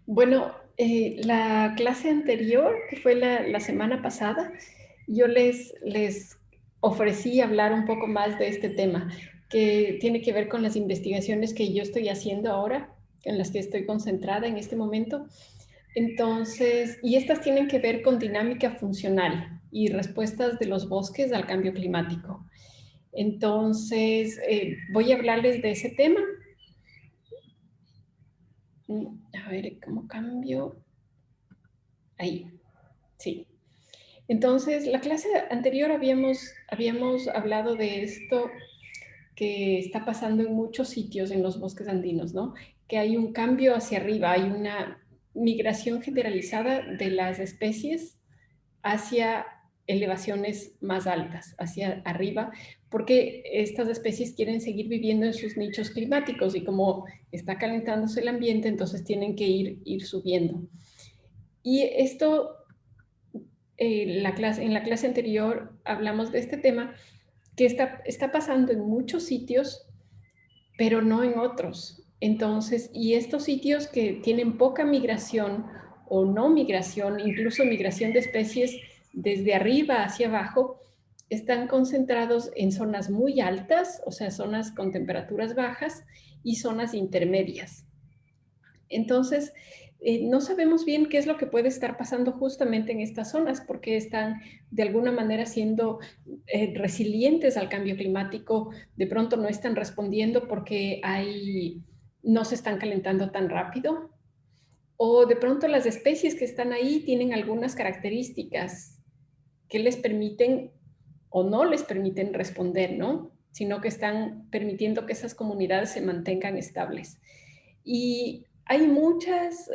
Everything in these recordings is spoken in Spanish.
Bueno, la clase anterior, que fue la semana pasada, yo les ofrecí hablar un poco más de este tema, que tiene que ver con las investigaciones que yo estoy haciendo ahora, en las que estoy concentrada en este momento. Entonces, y estas tienen que ver con dinámica funcional y respuestas de los bosques al cambio climático. Entonces, voy a hablarles de ese tema. A ver, ¿cómo cambio? Ahí, sí. Entonces, la clase anterior habíamos hablado de esto que está pasando en muchos sitios en los bosques andinos, ¿no? Que hay un cambio hacia arriba, hay una migración generalizada de las especies hacia elevaciones más altas, hacia arriba, porque estas especies quieren seguir viviendo en sus nichos climáticos y como está calentándose el ambiente, entonces tienen que ir subiendo. Y esto en la clase anterior hablamos de este tema que está pasando en muchos sitios, pero no en otros. Entonces, y estos sitios que tienen poca migración o no migración, incluso migración de especies desde arriba hacia abajo, están concentrados en zonas muy altas, o sea, zonas con temperaturas bajas y zonas intermedias. Entonces, no sabemos bien qué es lo que puede estar pasando justamente en estas zonas, porque están de alguna manera siendo resilientes al cambio climático, de pronto no están respondiendo porque no se están calentando tan rápido, o de pronto las especies que están ahí tienen algunas características que les permiten o no les permiten responder, ¿no? Sino que están permitiendo que esas comunidades se mantengan estables. Y hay muchas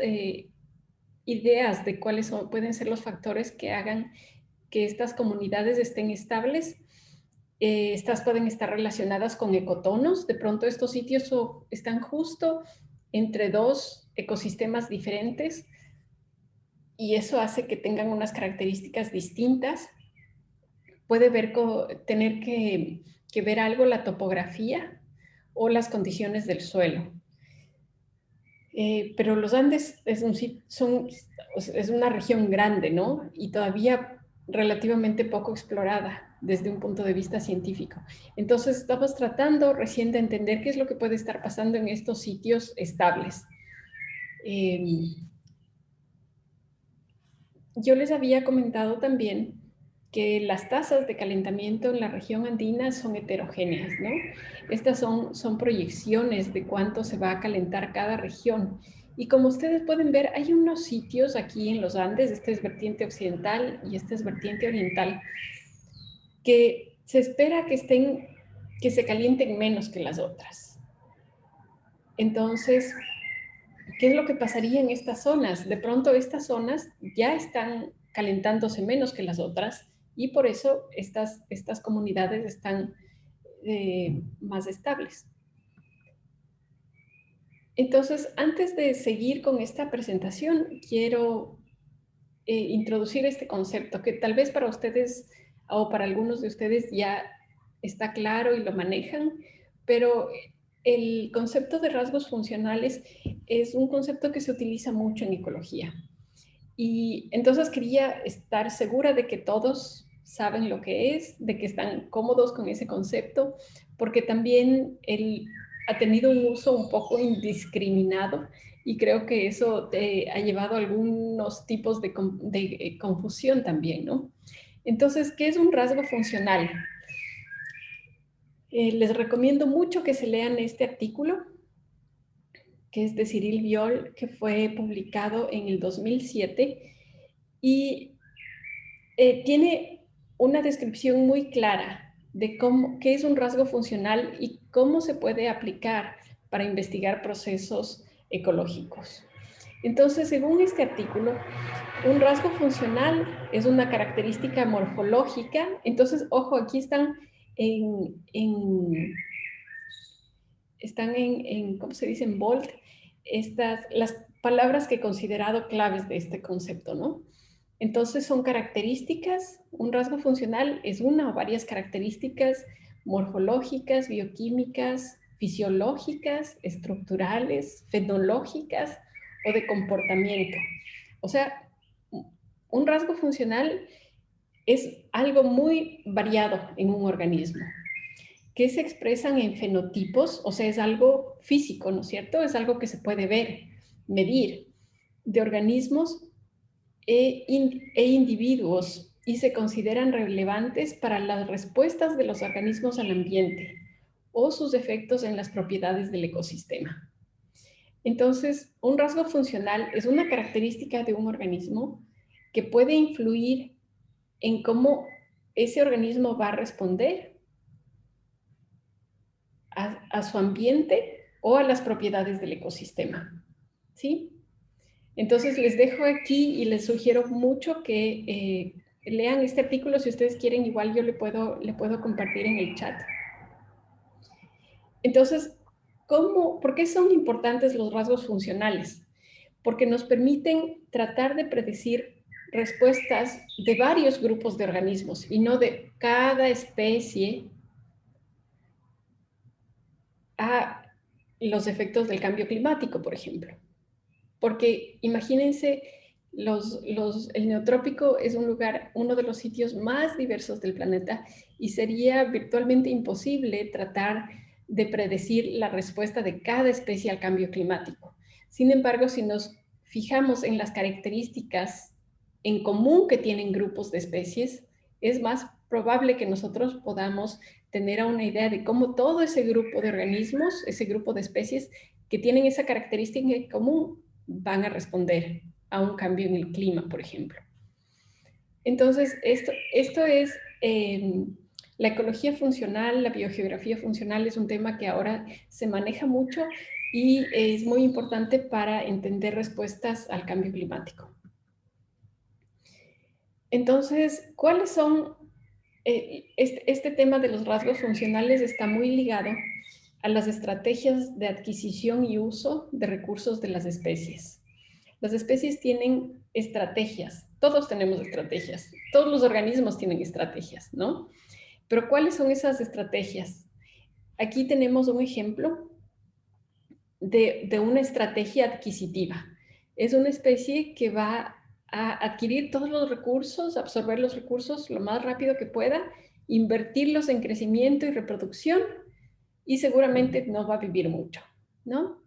ideas de pueden ser los factores que hagan que estas comunidades estén estables. Estas pueden estar relacionadas con ecotonos. De pronto estos sitios están justo entre dos ecosistemas diferentes y eso hace que tengan unas características distintas. Puede tener que ver algo la topografía o las condiciones del suelo. Pero los Andes es una región grande, ¿no? Y todavía relativamente poco explorada desde un punto de vista científico. Entonces estamos tratando recién de entender qué es lo que puede estar pasando en estos sitios estables. Eh, yo les había comentado también que las tasas de calentamiento en la región andina son heterogéneas, ¿no? Estas son proyecciones de cuánto se va a calentar cada región. Y como ustedes pueden ver, hay unos sitios aquí en los Andes, este es vertiente occidental y este es vertiente oriental, que se espera que se calienten menos que las otras. Entonces, ¿qué es lo que pasaría en estas zonas? De pronto estas zonas ya están calentándose menos que las otras y por eso estas comunidades están más estables. Entonces, antes de seguir con esta presentación, quiero introducir este concepto que tal vez para ustedes o para algunos de ustedes ya está claro y lo manejan, pero el concepto de rasgos funcionales es un concepto que se utiliza mucho en ecología. Y entonces quería estar segura de que todos saben lo que es, de que están cómodos con ese concepto, porque también él ha tenido un uso un poco indiscriminado y creo que eso ha llevado a algunos tipos de confusión también, ¿no? Entonces, ¿qué es un rasgo funcional? Les recomiendo mucho que se lean este artículo, que es de Cyril Viol, que fue publicado en el 2007 y tiene una descripción muy clara de qué es un rasgo funcional y cómo se puede aplicar para investigar procesos ecológicos. Entonces, según este artículo, un rasgo funcional es una característica morfológica. Entonces, ojo, aquí ¿cómo se dice? En bold, las palabras que he considerado claves de este concepto, ¿no? Entonces son características, un rasgo funcional es una o varias características morfológicas, bioquímicas, fisiológicas, estructurales, fenológicas o de comportamiento. O sea, un rasgo funcional es algo muy variado en un organismo, que se expresan en fenotipos, o sea, es algo físico, ¿no es cierto? Es algo que se puede ver, medir, de organismos e individuos, y se consideran relevantes para las respuestas de los organismos al ambiente o sus efectos en las propiedades del ecosistema. Entonces, un rasgo funcional es una característica de un organismo que puede influir en cómo ese organismo va a responder a su ambiente o a las propiedades del ecosistema. ¿Sí? Entonces les dejo aquí y les sugiero mucho que lean este artículo. Si ustedes quieren, igual yo le puedo compartir en el chat. Entonces, ¿por qué son importantes los rasgos funcionales? Porque nos permiten tratar de predecir respuestas de varios grupos de organismos y no de cada especie a los efectos del cambio climático, por ejemplo. Porque imagínense, el neotrópico es uno de los sitios más diversos del planeta, y sería virtualmente imposible tratar de predecir la respuesta de cada especie al cambio climático. Sin embargo, si nos fijamos en las características en común que tienen grupos de especies, es más probable que nosotros podamos tener una idea de cómo todo ese grupo de organismos, ese grupo de especies que tienen esa característica en común, van a responder a un cambio en el clima, por ejemplo. Entonces, esto es la ecología funcional, la biogeografía funcional es un tema que ahora se maneja mucho y es muy importante para entender respuestas al cambio climático. Entonces, ¿cuáles son? Este tema de los rasgos funcionales está muy ligado a las estrategias de adquisición y uso de recursos de las especies. Las especies tienen estrategias, todos tenemos estrategias, todos los organismos tienen estrategias, ¿no? Pero ¿cuáles son esas estrategias? Aquí tenemos un ejemplo de una estrategia adquisitiva. Es una especie que va a adquirir todos los recursos, absorber los recursos lo más rápido que pueda, invertirlos en crecimiento y reproducción, y seguramente no va a vivir mucho, ¿no?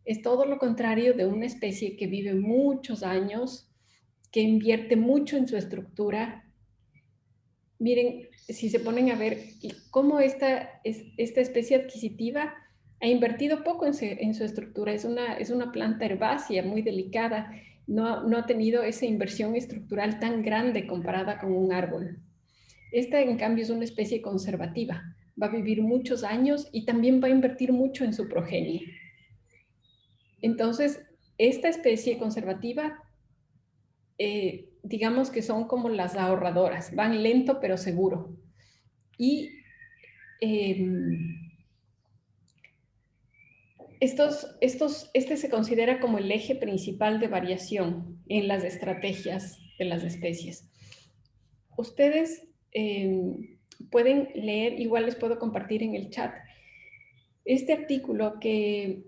Es todo lo contrario de una especie que vive muchos años, que invierte mucho en su estructura. Miren, si se ponen a ver cómo esta especie adquisitiva ha invertido poco en su estructura. Es una planta herbácea muy delicada. No ha tenido esa inversión estructural tan grande comparada con un árbol. Esta, en cambio, es una especie conservativa. Va a vivir muchos años y también va a invertir mucho en su progenie. Entonces, esta especie conservativa, digamos que son como las ahorradoras, van lento pero seguro. Y este se considera como el eje principal de variación en las estrategias de las especies. Ustedes pueden leer, igual les puedo compartir en el chat, este artículo que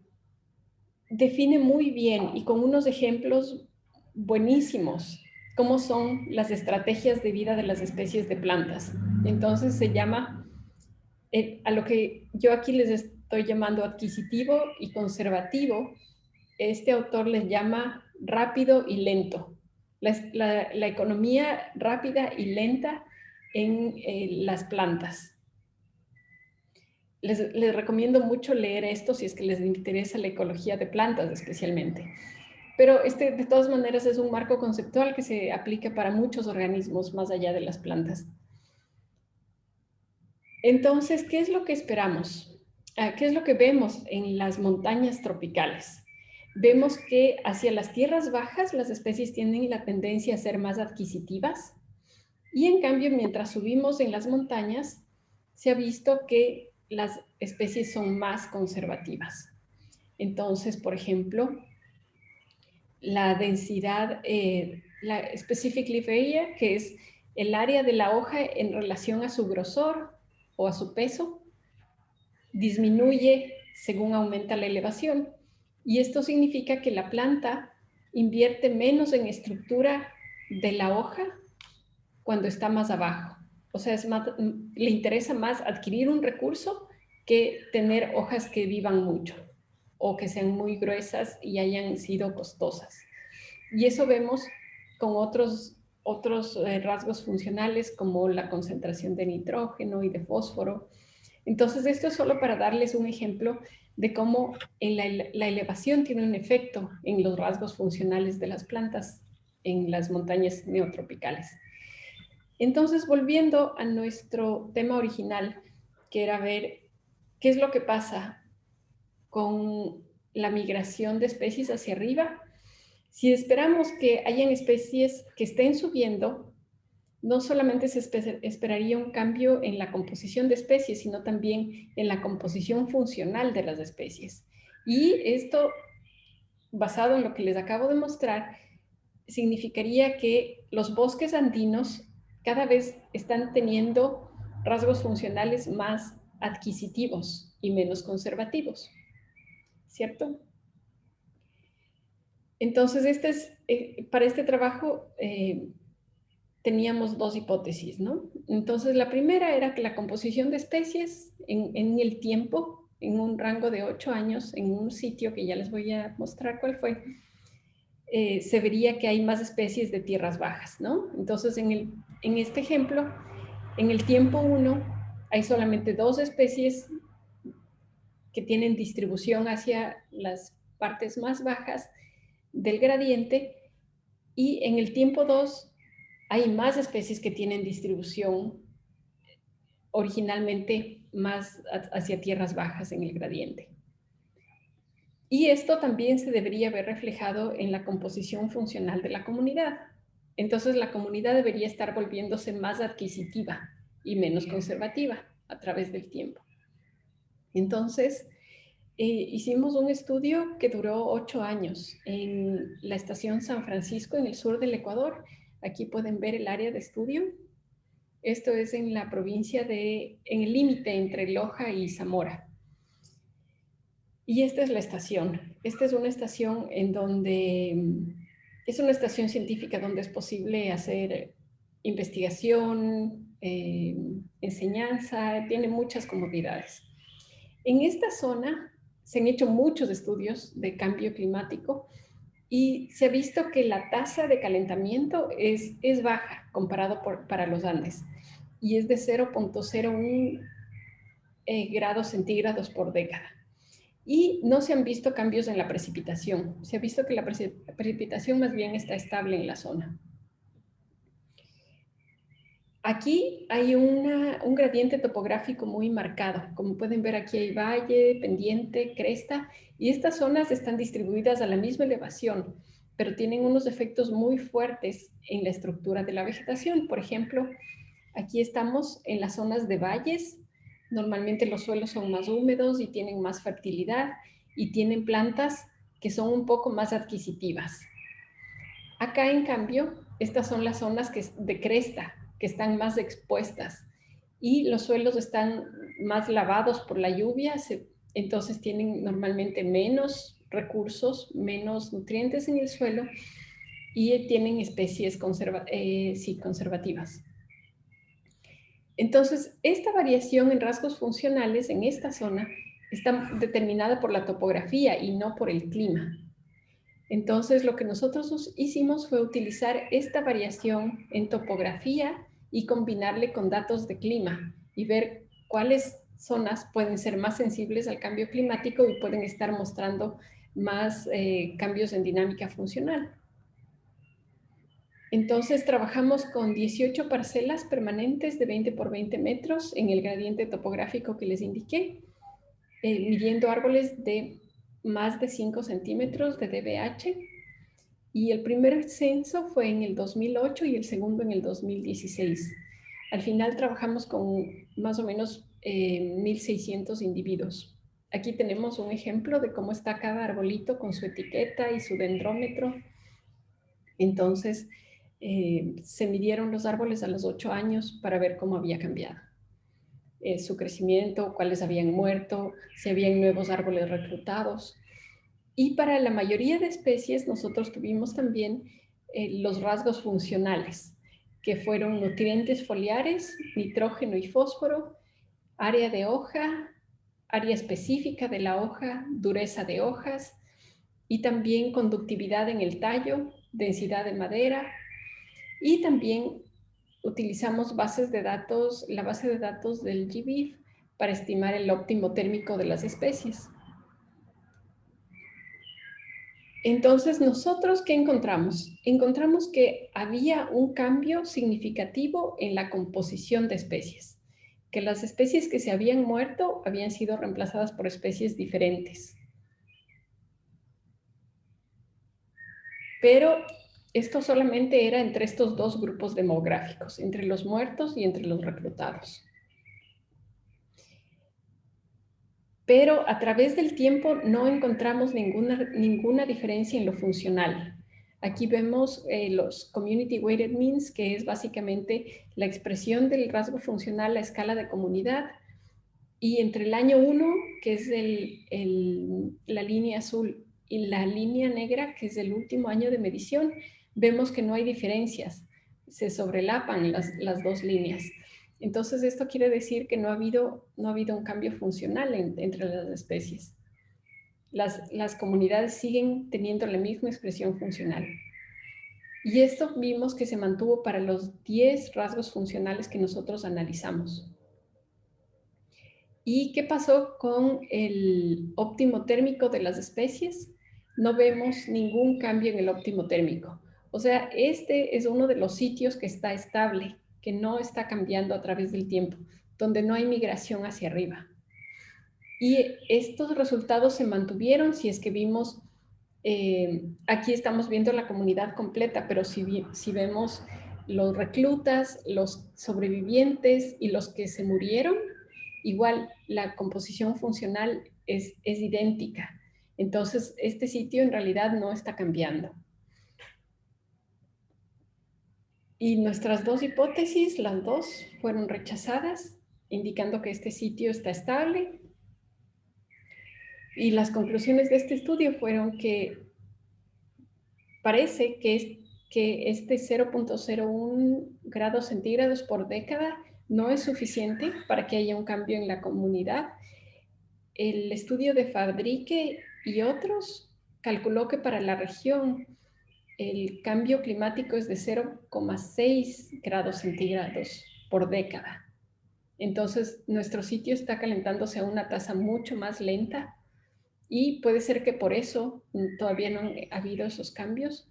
define muy bien y con unos ejemplos buenísimos cómo son las estrategias de vida de las especies de plantas. Entonces se llama, a lo que yo aquí les estoy llamando adquisitivo y conservativo, este autor les llama rápido y lento. La economía rápida y lenta en las plantas. Les recomiendo mucho leer esto si es que les interesa la ecología de plantas especialmente. Pero de todas maneras es un marco conceptual que se aplica para muchos organismos más allá de las plantas. Entonces, ¿qué es lo que esperamos? ¿Qué es lo que vemos en las montañas tropicales? Vemos que hacia las tierras bajas las especies tienen la tendencia a ser más adquisitivas, y en cambio mientras subimos en las montañas se ha visto que las especies son más conservativas. Entonces, por ejemplo, la densidad, la specific leaf area, que es el área de la hoja en relación a su grosor o a su peso, disminuye según aumenta la elevación. Y esto significa que la planta invierte menos en estructura de la hoja cuando está más abajo. O sea, le interesa más adquirir un recurso que tener hojas que vivan mucho o que sean muy gruesas y hayan sido costosas. Y eso vemos con otros rasgos funcionales como la concentración de nitrógeno y de fósforo. Entonces, esto es solo para darles un ejemplo de cómo la elevación tiene un efecto en los rasgos funcionales de las plantas en las montañas neotropicales. Entonces, volviendo a nuestro tema original, que era ver qué es lo que pasa con la migración de especies hacia arriba. Si esperamos que hayan especies que estén subiendo, no solamente se esperaría un cambio en la composición de especies, sino también en la composición funcional de las especies. Y esto, basado en lo que les acabo de mostrar, significaría que los bosques andinos cada vez están teniendo rasgos funcionales más adquisitivos y menos conservativos, ¿cierto? Entonces, para este trabajo teníamos dos hipótesis, ¿no? Entonces, la primera era que la composición de especies en el tiempo, en un rango de 8 años, en un sitio que ya les voy a mostrar cuál fue, se vería que hay más especies de tierras bajas, ¿no? Entonces, en este ejemplo, en el tiempo 1 hay solamente 2 especies que tienen distribución hacia las partes más bajas del gradiente, y en el tiempo 2 hay más especies que tienen distribución originalmente más hacia tierras bajas en el gradiente. Y esto también se debería ver reflejado en la composición funcional de la comunidad. Entonces, la comunidad debería estar volviéndose más adquisitiva y menos conservativa a través del tiempo. Entonces, hicimos un estudio que duró 8 años en la estación San Francisco, en el sur del Ecuador. Aquí pueden ver el área de estudio. Esto es en la provincia en el límite entre Loja y Zamora. Y esta es la estación. Esta es una estación es una estación científica donde es posible hacer investigación, enseñanza, tiene muchas comodidades. En esta zona se han hecho muchos estudios de cambio climático y se ha visto que la tasa de calentamiento es baja comparado para los Andes, y es de 0.01 grados centígrados por década. Y no se han visto cambios en la precipitación. Se ha visto que la precipitación más bien está estable en la zona. Aquí hay un gradiente topográfico muy marcado. Como pueden ver, aquí hay valle, pendiente, cresta, y estas zonas están distribuidas a la misma elevación, pero tienen unos efectos muy fuertes en la estructura de la vegetación. Por ejemplo, aquí estamos en las zonas de valles. Normalmente los suelos son más húmedos y tienen más fertilidad y tienen plantas que son un poco más adquisitivas. Acá, en cambio, estas son las zonas de cresta, que están más expuestas, y los suelos están más lavados por la lluvia, entonces tienen normalmente menos recursos, menos nutrientes en el suelo, y tienen especies conservativas. Entonces, esta variación en rasgos funcionales en esta zona está determinada por la topografía y no por el clima. Entonces, lo que nosotros hicimos fue utilizar esta variación en topografía y combinarle con datos de clima y ver cuáles zonas pueden ser más sensibles al cambio climático y pueden estar mostrando más cambios en dinámica funcional. Entonces, trabajamos con 18 parcelas permanentes de 20 por 20 metros en el gradiente topográfico que les indiqué, midiendo árboles de más de 5 centímetros de DBH. Y el primer censo fue en el 2008 y el segundo en el 2016. Al final trabajamos con más o menos 1.600 individuos. Aquí tenemos un ejemplo de cómo está cada arbolito con su etiqueta y su dendrómetro. Entonces, se midieron los árboles a los 8 años para ver cómo había cambiado su crecimiento, cuáles habían muerto, si habían nuevos árboles reclutados. Y para la mayoría de especies nosotros tuvimos también los rasgos funcionales, que fueron nutrientes foliares, nitrógeno y fósforo, área de hoja, área específica de la hoja, dureza de hojas y también conductividad en el tallo, densidad de madera, y también utilizamos bases de datos, la base de datos del GBIF para estimar el óptimo térmico de las especies. Entonces, ¿nosotros qué encontramos? Encontramos que había un cambio significativo en la composición de especies, que las especies que se habían muerto habían sido reemplazadas por especies diferentes. Pero esto solamente era entre estos dos grupos demográficos, entre los muertos y entre los reclutados. Pero a través del tiempo no encontramos ninguna diferencia en lo funcional. Aquí vemos los Community Weighted Means, que es básicamente la expresión del rasgo funcional a escala de comunidad. Y entre el año 1, que es la línea azul, y la línea negra, que es el último año de medición, vemos que no hay diferencias. Se sobrelapan las dos líneas. Entonces, esto quiere decir que no ha habido un cambio funcional entre las especies. Las comunidades siguen teniendo la misma expresión funcional. Y esto vimos que se mantuvo para los 10 rasgos funcionales que nosotros analizamos. ¿Y qué pasó con el óptimo térmico de las especies? No vemos ningún cambio en el óptimo térmico. O sea, este es uno de los sitios que está estable, que no está cambiando a través del tiempo, donde no hay migración hacia arriba. Y estos resultados se mantuvieron si es que vimos, aquí estamos viendo la comunidad completa, pero si vemos los reclutas, los sobrevivientes y los que se murieron, igual la composición funcional es idéntica. Entonces, este sitio en realidad no está cambiando. Y nuestras dos hipótesis, las dos, fueron rechazadas, indicando que este sitio está estable. Y las conclusiones de este estudio fueron que parece que este 0.01 grados centígrados por década no es suficiente para que haya un cambio en la comunidad. El estudio de Fadrique y otros calculó que para la región el cambio climático es de 0,6 grados centígrados por década. Entonces, nuestro sitio está calentándose a una tasa mucho más lenta y puede ser que por eso todavía no han habido esos cambios.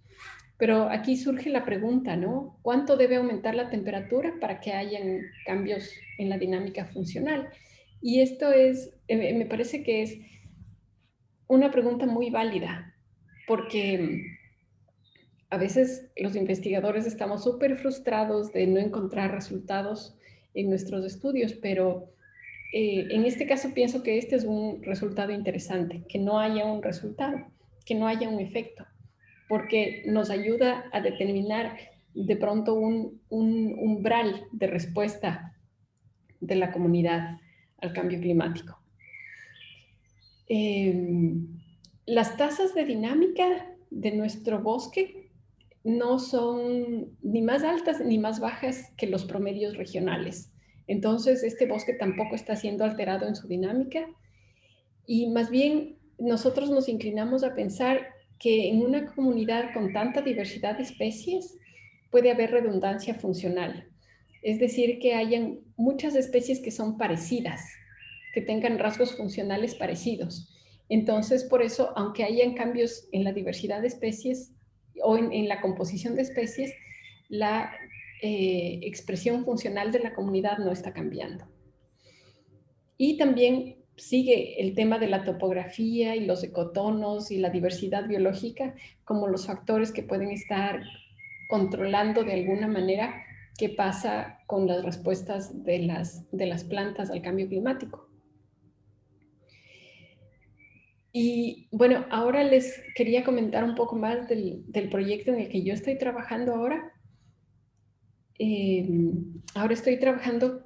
Pero aquí surge la pregunta, ¿no? ¿Cuánto debe aumentar la temperatura para que hayan cambios en la dinámica funcional? Y esto me parece que es una pregunta muy válida, porque a veces los investigadores estamos súper frustrados de no encontrar resultados en nuestros estudios, pero en este caso pienso que este es un resultado interesante, que no haya un resultado, que no haya un efecto, porque nos ayuda a determinar de pronto un umbral de respuesta de la comunidad al cambio climático. Las tasas de dinámica de nuestro bosque no son ni más altas ni más bajas que los promedios regionales. Entonces, este bosque tampoco está siendo alterado en su dinámica y más bien nosotros nos inclinamos a pensar que en una comunidad con tanta diversidad de especies puede haber redundancia funcional. Es decir, que hayan muchas especies que son parecidas, que tengan rasgos funcionales parecidos. Entonces, por eso, aunque hayan cambios en la diversidad de especies o en la composición de especies, la expresión funcional de la comunidad no está cambiando. Y también sigue el tema de la topografía y los ecotonos y la diversidad biológica como los factores que pueden estar controlando de alguna manera qué pasa con las respuestas de las plantas al cambio climático. Y bueno, ahora les quería comentar un poco más del proyecto en el que yo estoy trabajando ahora. Ahora estoy trabajando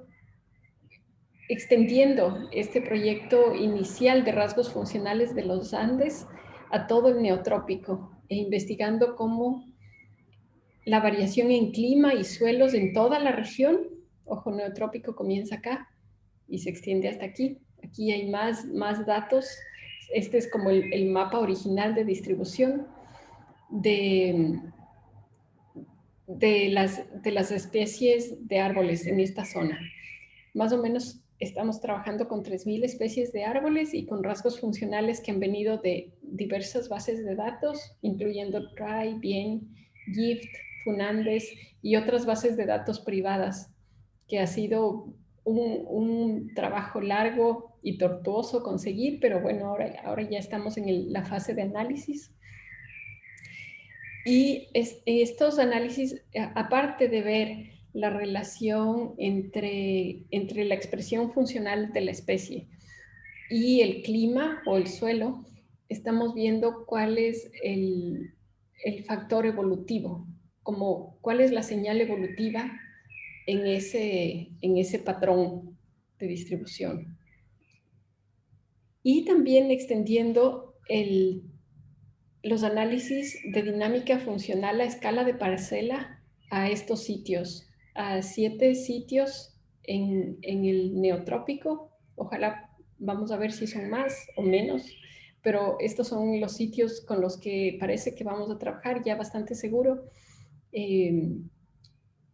extendiendo este proyecto inicial de rasgos funcionales de los Andes a todo el neotrópico e investigando cómo la variación en clima y suelos en toda la región, ojo, neotrópico comienza acá y se extiende hasta aquí. Aquí hay más datos. Este es como el mapa original de distribución de las especies de árboles en esta zona. Más o menos estamos trabajando con 3.000 especies de árboles y con rasgos funcionales que han venido de diversas bases de datos, incluyendo TRI, Bien, Gift, Funandes y otras bases de datos privadas, que ha sido un trabajo largo y tortuoso conseguir, pero bueno, ahora ya estamos en la fase de análisis. Y estos análisis, aparte de ver la relación entre la expresión funcional de la especie y el clima o el suelo, estamos viendo cuál es el factor evolutivo, como cuál es la señal evolutiva en ese patrón de distribución. Y también extendiendo los análisis de dinámica funcional a escala de parcela a estos sitios, a 7 sitios en el neotrópico. Ojalá vamos a ver si son más o menos, pero estos son los sitios con los que parece que vamos a trabajar ya bastante seguro.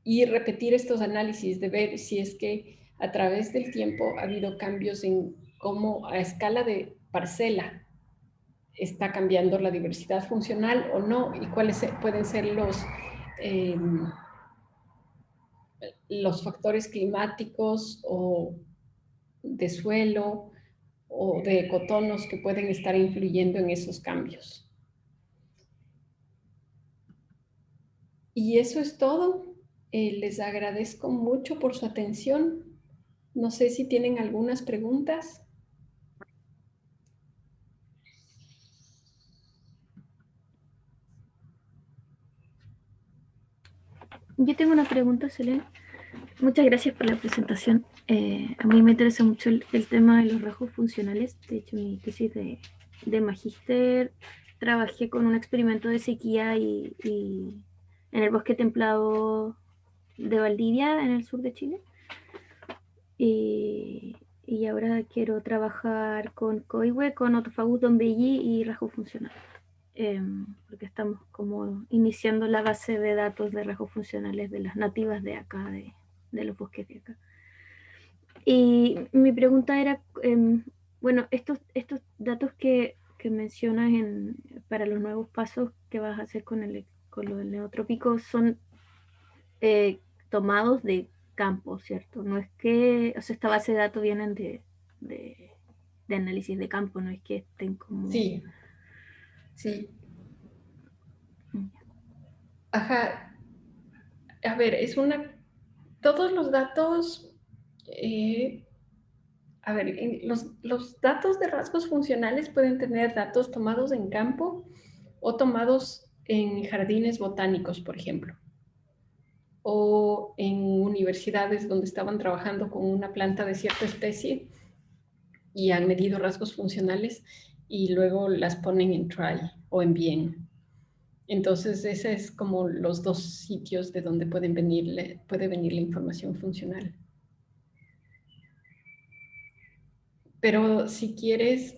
Y repetir estos análisis de ver si es que a través del tiempo ha habido cambios en cómo a escala de parcela está cambiando la diversidad funcional o no, y cuáles pueden ser los factores climáticos o de suelo o de ecotonos que pueden estar influyendo en esos cambios. Y eso es todo. Les agradezco mucho por su atención. No sé si tienen algunas preguntas. Yo tengo una pregunta, Selene. Muchas gracias por la presentación. A mí me interesa mucho el tema de los rasgos funcionales. De hecho, mi tesis de magíster trabajé con un experimento de sequía y en el bosque templado de Valdivia, en el sur de Chile. Y ahora quiero trabajar con Coihue, con Otofagus donbelli y rasgos funcionales. Porque estamos como iniciando la base de datos de rasgos funcionales de las nativas de acá, de los bosques de acá. Y mi pregunta era, bueno, estos datos que mencionas para los nuevos pasos que vas a hacer con lo del neotrópico son tomados de campo, ¿cierto? No es que, o sea, esta base de datos vienen de análisis de campo, no es que estén como... Sí, sí. Ajá. A ver, todos los datos, a ver, los datos de rasgos funcionales pueden tener datos tomados en campo o tomados en jardines botánicos, por ejemplo, o en universidades donde estaban trabajando con una planta de cierta especie y han medido rasgos funcionales y luego las ponen en trial o en bien. Entonces, ese es como los dos sitios de donde puede venir la información funcional. Pero si quieres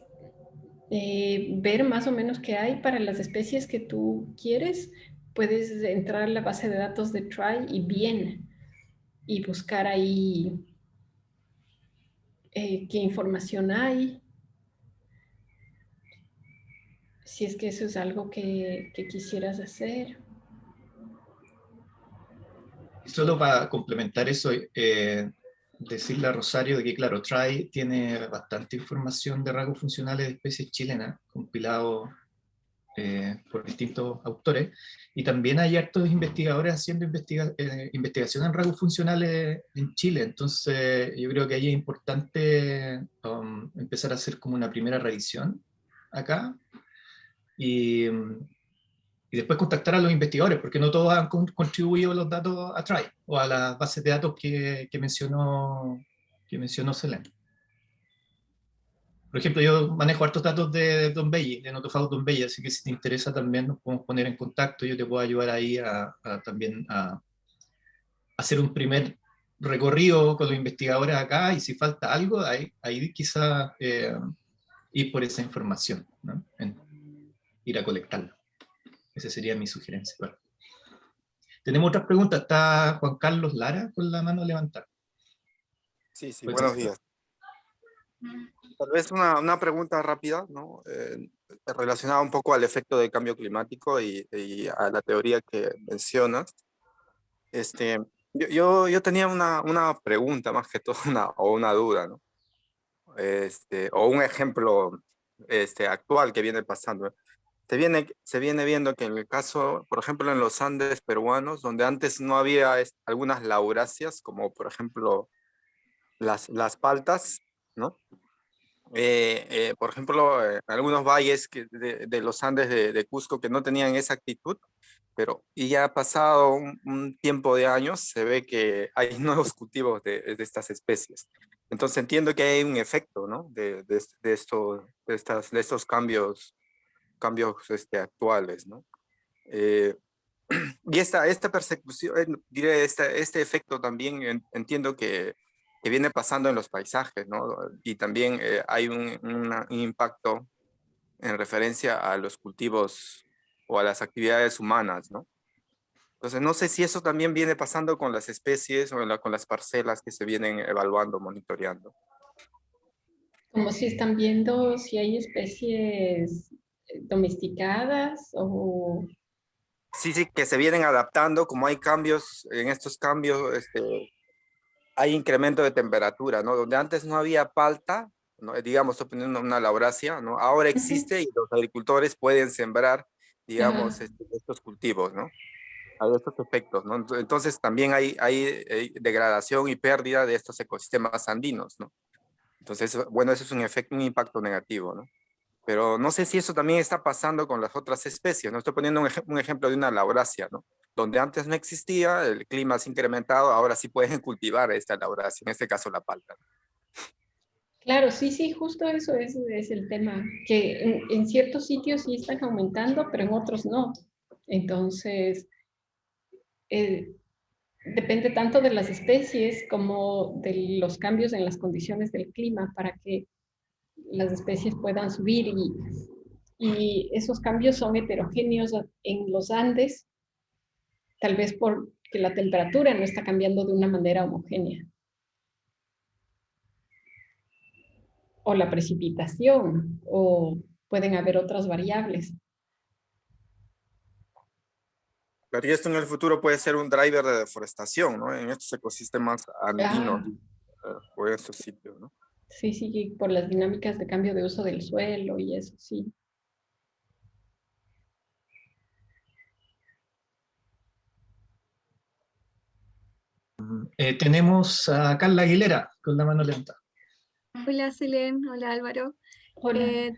ver más o menos qué hay para las especies que tú quieres, puedes entrar a la base de datos de TRI y Bien y buscar ahí qué información hay, si es que eso es algo que quisieras hacer. Solo para complementar eso, decirle a Rosario de que, claro, TRI tiene bastante información de rasgos funcionales de especies chilenas, compilado por distintos autores, y también hay hartos investigadores haciendo investigación en rasgos funcionales en Chile. Entonces yo creo que ahí es importante empezar a hacer como una primera revisión acá, y después contactar a los investigadores, porque no todos han contribuido los datos a TRI o a las bases de datos que mencionó Selene. Por ejemplo, yo manejo hartos datos de Dombelli, de Notofagus Dombelli, así que si te interesa también nos podemos poner en contacto, yo te puedo ayudar ahí también a hacer un primer recorrido con los investigadores acá, y si falta algo, ahí quizá ir por esa información, ¿no? Ir a colectarla. Esa sería mi sugerencia. Bueno. Tenemos otras preguntas. Está Juan Carlos Lara con la mano levantada. Sí, sí, Pues, buenos días. Tal vez una pregunta rápida, ¿no? Relacionada un poco al efecto del cambio climático y a la teoría que mencionas. Yo tenía una pregunta más que todo, una duda, ¿no? O un ejemplo actual que viene pasando. Se viene viendo que en el caso, por ejemplo, en los Andes peruanos, donde antes no había algunas lauráceas, como por ejemplo las paltas, ¿no? Por ejemplo, algunos valles de los Andes de Cusco que no tenían esa actitud, y ya ha pasado un tiempo de años, se ve que hay nuevos cultivos de estas especies. Entonces entiendo que hay un efecto, ¿no? De estos cambios actuales, ¿no? Y esta persecución, diré, este efecto también entiendo que viene pasando en los paisajes, ¿no? Y también hay un impacto en referencia a los cultivos o a las actividades humanas, ¿no? Entonces, no sé si eso también viene pasando con las especies o con las parcelas que se vienen evaluando, monitoreando. Como si están viendo si hay especies domesticadas o... Sí, sí, que se vienen adaptando, como hay cambios, en estos cambios hay incremento de temperatura, ¿no? Donde antes no había palta, ¿no? Digamos, estoy poniendo una lauracia, ¿no? Ahora existe y los agricultores pueden sembrar, digamos, estos cultivos, ¿no? Hay estos efectos, ¿no? Entonces también hay degradación y pérdida de estos ecosistemas andinos, ¿no? Entonces, bueno, eso es un impacto negativo, ¿no? Pero no sé si eso también está pasando con las otras especies, ¿no? Estoy poniendo un ejemplo de una lauracia, ¿no? Donde antes no existía, el clima se ha incrementado, ahora sí pueden cultivar esta lauracia, en este caso la palta. Claro, sí, sí, justo eso es el tema, que en ciertos sitios sí están aumentando, pero en otros no. Entonces, depende tanto de las especies como de los cambios en las condiciones del clima para que las especies puedan subir, y esos cambios son heterogéneos en los Andes, tal vez porque la temperatura no está cambiando de una manera homogénea. O la precipitación, o pueden haber otras variables. Pero esto en el futuro puede ser un driver de deforestación, ¿no? En estos ecosistemas andinos, o en estos sitios, ¿no? Sí, sí, por las dinámicas de cambio de uso del suelo y eso, sí. Tenemos a Carla Aguilera con la mano levantada. Hola, Selene. Hola, Álvaro. Hola.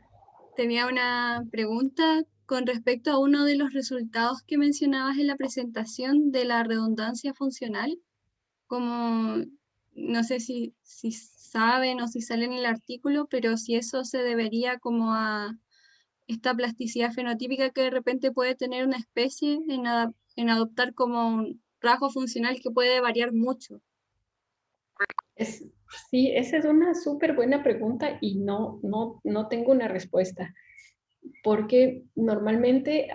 Tenía una pregunta con respecto a uno de los resultados que mencionabas en la presentación de la redundancia funcional. Como, no sé si saben o si sale en el artículo, pero si eso se debería como a esta plasticidad fenotípica que de repente puede tener una especie en adoptar como un rasgo funcional que puede variar mucho. Sí, esa es una súper buena pregunta y no tengo una respuesta, porque normalmente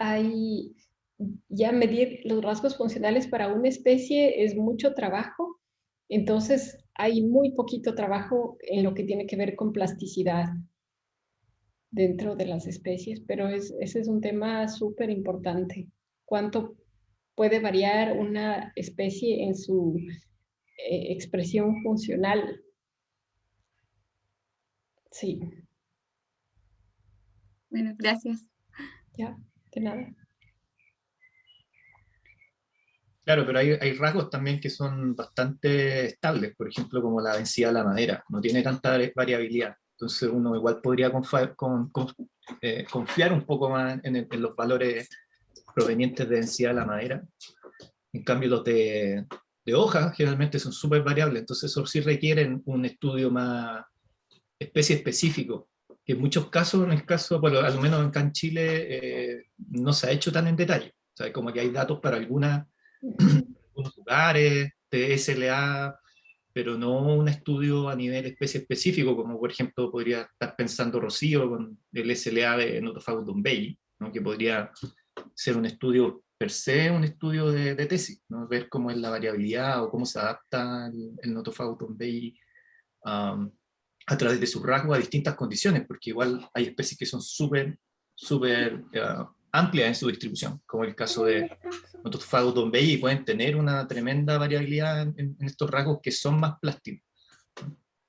ya medir los rasgos funcionales para una especie es mucho trabajo, entonces hay muy poquito trabajo en lo que tiene que ver con plasticidad dentro de las especies, pero ese es un tema súper importante. ¿Cuánto puede variar una especie en su expresión funcional? Sí. Bueno, gracias. Ya, de nada. Claro, pero hay rasgos también que son bastante estables, por ejemplo, como la densidad de la madera, no tiene tanta variabilidad. Entonces uno igual podría confiar un poco más en los valores provenientes de densidad de la madera. En cambio, los de hoja generalmente son súper variables, entonces eso sí requieren un estudio más especie específico que en muchos casos, en el caso, bueno, al menos acá en Chile, no se ha hecho tan en detalle. O sea, como que hay datos para algunos lugares de SLA, pero no un estudio a nivel especie específico, como por ejemplo podría estar pensando Rocío con el SLA de Notofagus dombei, ¿no? Que podría ser un estudio per se, un estudio de tesis, ¿no? Ver cómo es la variabilidad o cómo se adapta el Notofagus dombei a través de su rasgo a distintas condiciones, porque igual hay especies que son súper amplias en su distribución, como el caso de Notofagus dombei, y pueden tener una tremenda variabilidad en estos rasgos que son más plásticos.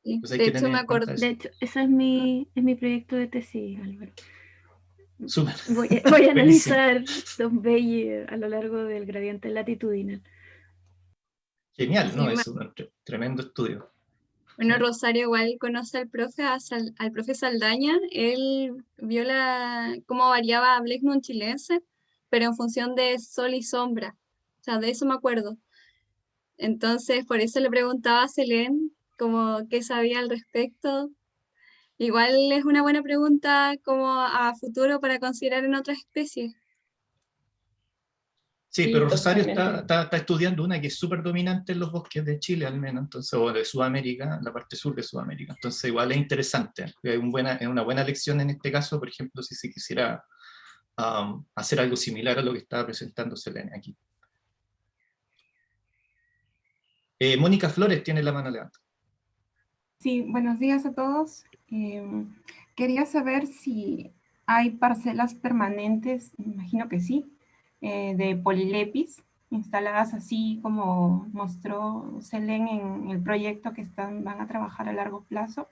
Sí, Entonces hay de que hecho, tener me en cuenta acordé. eso. De hecho, ese es mi proyecto de tesis, Álvaro. Súper. Voy a Buenísimo. analizar dombei a lo largo del gradiente latitudinal. Genial, Sí, ¿no? Es un tremendo estudio. bueno, Sí. Rosario igual conoce al profe, al profe Saldaña. Él vio cómo variaba Black chilense, pero en función de sol y sombra. O sea, de eso me acuerdo. Entonces, por eso le preguntaba a Selene como qué sabía al respecto. Igual es una buena pregunta como a futuro para considerar en otras especies. Sí, Sí, pero Rosario totalmente. está estudiando una que es súper dominante en los bosques de Chile, al menos, entonces, o de Sudamérica, la parte sur de Sudamérica. Entonces, igual es interesante. Es una buena lección en este caso, por ejemplo, si se quisiera hacer algo similar a lo que estaba presentando Selene aquí. Mónica Flores tiene la mano levantada. Sí, buenos días a todos. Quería saber si hay parcelas permanentes, me imagino que sí, de Polylepis, instaladas así como mostró Selene en el proyecto que van a trabajar a largo plazo.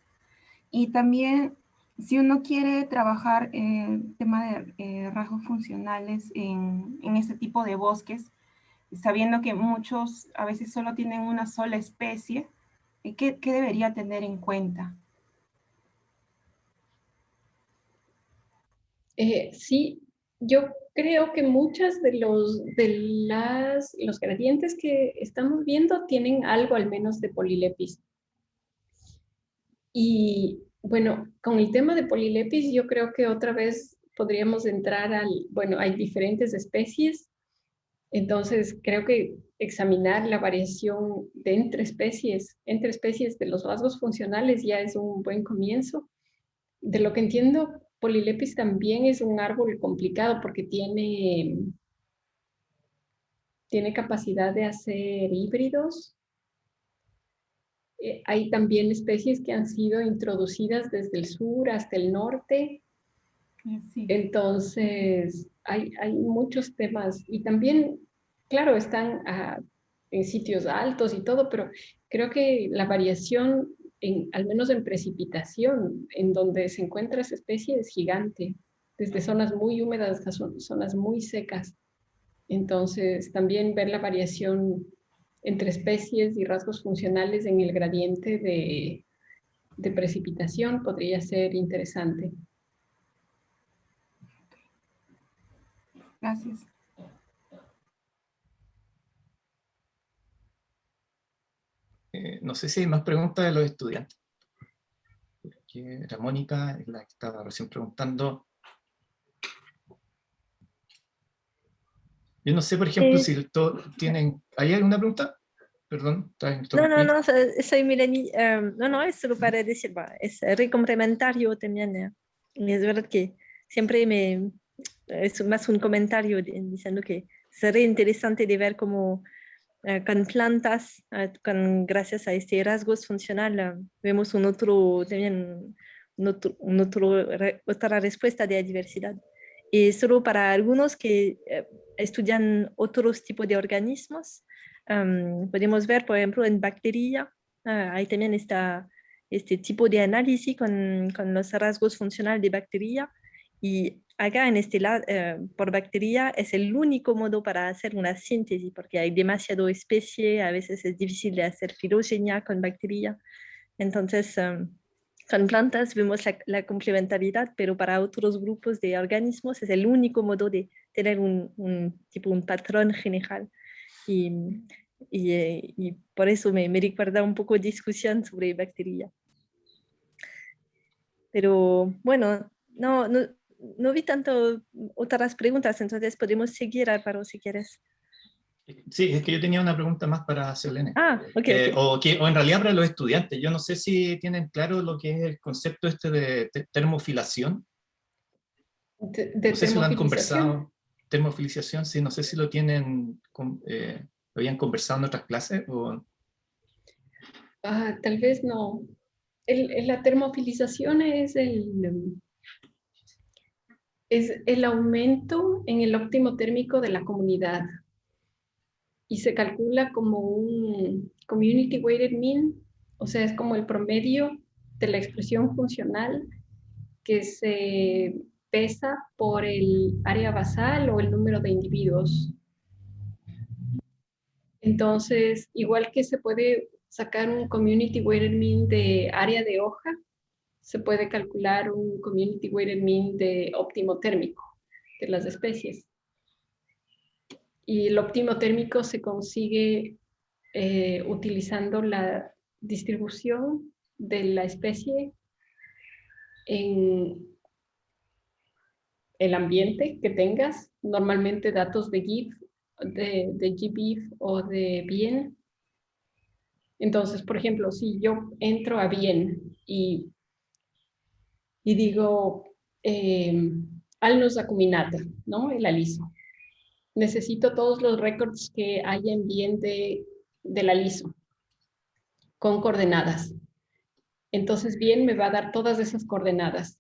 Y también, si uno quiere trabajar el tema de rasgos funcionales en este tipo de bosques, sabiendo que muchos a veces solo tienen una sola especie, ¿qué debería tener en cuenta? Sí, yo creo que muchas los gradientes que estamos viendo tienen algo al menos de Polylepis. Y bueno, con el tema de Polylepis, yo creo que otra vez podríamos entrar bueno, hay diferentes especies, entonces creo que examinar la variación de entre especies de los rasgos funcionales ya es un buen comienzo. De lo que entiendo, Polylepis también es un árbol complicado porque tiene capacidad de hacer híbridos. Hay también especies que han sido introducidas desde el sur hasta el norte. Sí. Entonces, hay muchos temas y también, claro, están en sitios altos y todo, pero creo que la variación, al menos en precipitación, en donde se encuentra esa especie es gigante, desde zonas muy húmedas hasta zonas muy secas. Entonces, también ver la variación entre especies y rasgos funcionales en el gradiente de precipitación podría ser interesante. Gracias. No sé si hay más preguntas de los estudiantes. Porque la Mónica es la que estaba recién preguntando. Yo no sé, por ejemplo, si tienen... ¿Hay alguna pregunta? Perdón, No, soy Mileni. No, es solo para decir, es re complementario también. Y es verdad que siempre es más un comentario diciendo que sería interesante de ver cómo con plantas, gracias a este rasgos funcional, vemos también otra respuesta de la diversidad. Y solo para algunos que estudian otros tipos de organismos, podemos ver, por ejemplo, en bacteria, hay también este tipo de análisis con los rasgos funcionales de bacteria. Y acá en este lado, por bacteria, es el único modo para hacer una síntesis, porque hay demasiado especie, a veces es difícil de hacer filogenia con bacteria. Entonces, con plantas vemos la complementariedad, pero para otros grupos de organismos es el único modo de tener un patrón general. Y por eso me recuerda un poco discusión sobre bacteria. Pero bueno, no vi tanto otras preguntas, entonces podemos seguir, Álvaro, si quieres. Sí, es que yo tenía una pregunta más para Selene. Ok. O en realidad para los estudiantes. Yo no sé si tienen claro lo que es el concepto este de termofilación. De No sé si lo han termofilización. conversado. Termofilización, sí, no sé si lo tienen, lo habían conversado en otras clases o... Tal vez no. La termofilización es el aumento en el óptimo térmico de la comunidad y se calcula como un community weighted mean, o sea, es como el promedio de la expresión funcional que se pesa por el área basal o el número de individuos. Entonces, igual que se puede sacar un community weighted mean de área de hoja, se puede calcular un community weighted mean de óptimo térmico de las especies. Y el óptimo térmico se consigue utilizando la distribución de la especie en el ambiente que tengas, normalmente datos de GIF, de GBIF o de Bien. Entonces, por ejemplo, si yo entro a Bien y digo Alnus acuminata, ¿no? El aliso. Necesito todos los récords que haya en Bien del aliso con coordenadas. Entonces, Bien me va a dar todas esas coordenadas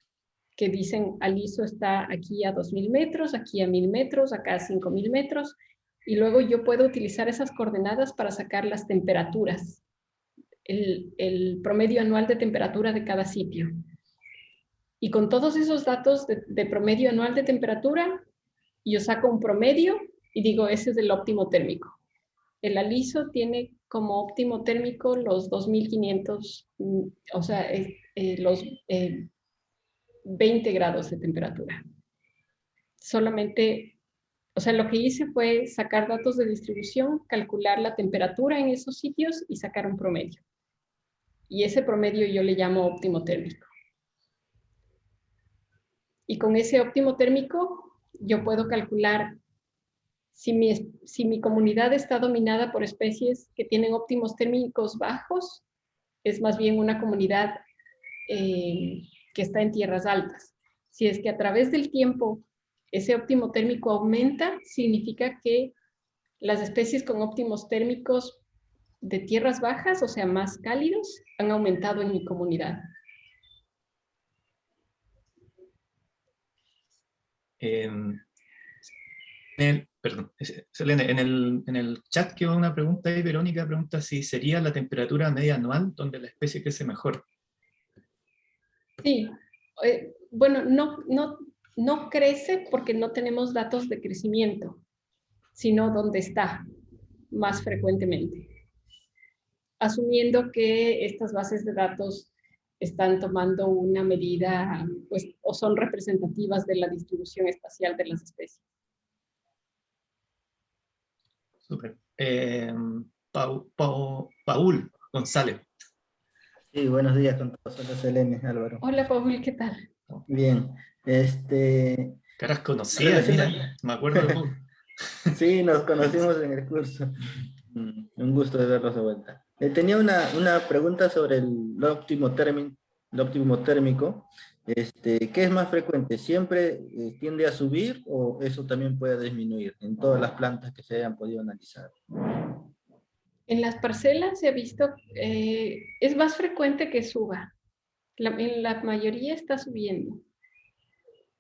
que dicen aliso está aquí a 2000 metros, aquí a 1000 metros, acá a 5000 metros, y luego yo puedo utilizar esas coordenadas para sacar las temperaturas, el promedio anual de temperatura de cada sitio. Y con todos esos datos de promedio anual de temperatura, yo saco un promedio y digo, ese es el óptimo térmico. El aliso tiene como óptimo térmico los 2500, o sea, los 20 grados de temperatura. Solamente, o sea, lo que hice fue sacar datos de distribución, calcular la temperatura en esos sitios y sacar un promedio. Y ese promedio yo le llamo óptimo térmico. Y con ese óptimo térmico yo puedo calcular si mi comunidad está dominada por especies que tienen óptimos térmicos bajos, es más bien una comunidad que está en tierras altas. Si es que a través del tiempo ese óptimo térmico aumenta, significa que las especies con óptimos térmicos de tierras bajas, o sea, más cálidos, han aumentado en mi comunidad. Perdón, Selene, en el chat quedó una pregunta y Verónica pregunta si sería la temperatura media anual donde la especie crece mejor. Sí, bueno, no crece porque no tenemos datos de crecimiento, sino donde está más frecuentemente. Asumiendo que estas bases de datos están tomando una medida, pues, o son representativas de la distribución espacial de las especies. Súper. Paul González. Sí, buenos días con todos. Hola, Selene, Álvaro. Hola, Paul, ¿qué tal? Bien. Caras conocidas, mira, me acuerdo de Paul. Sí, nos conocimos en el curso. Un gusto de verlos de vuelta. Tenía una pregunta sobre el óptimo térmico. ¿Qué es más frecuente? ¿Siempre tiende a subir o eso también puede disminuir en todas las plantas que se hayan podido analizar? En las parcelas se ha visto, es más frecuente que suba. En la mayoría está subiendo,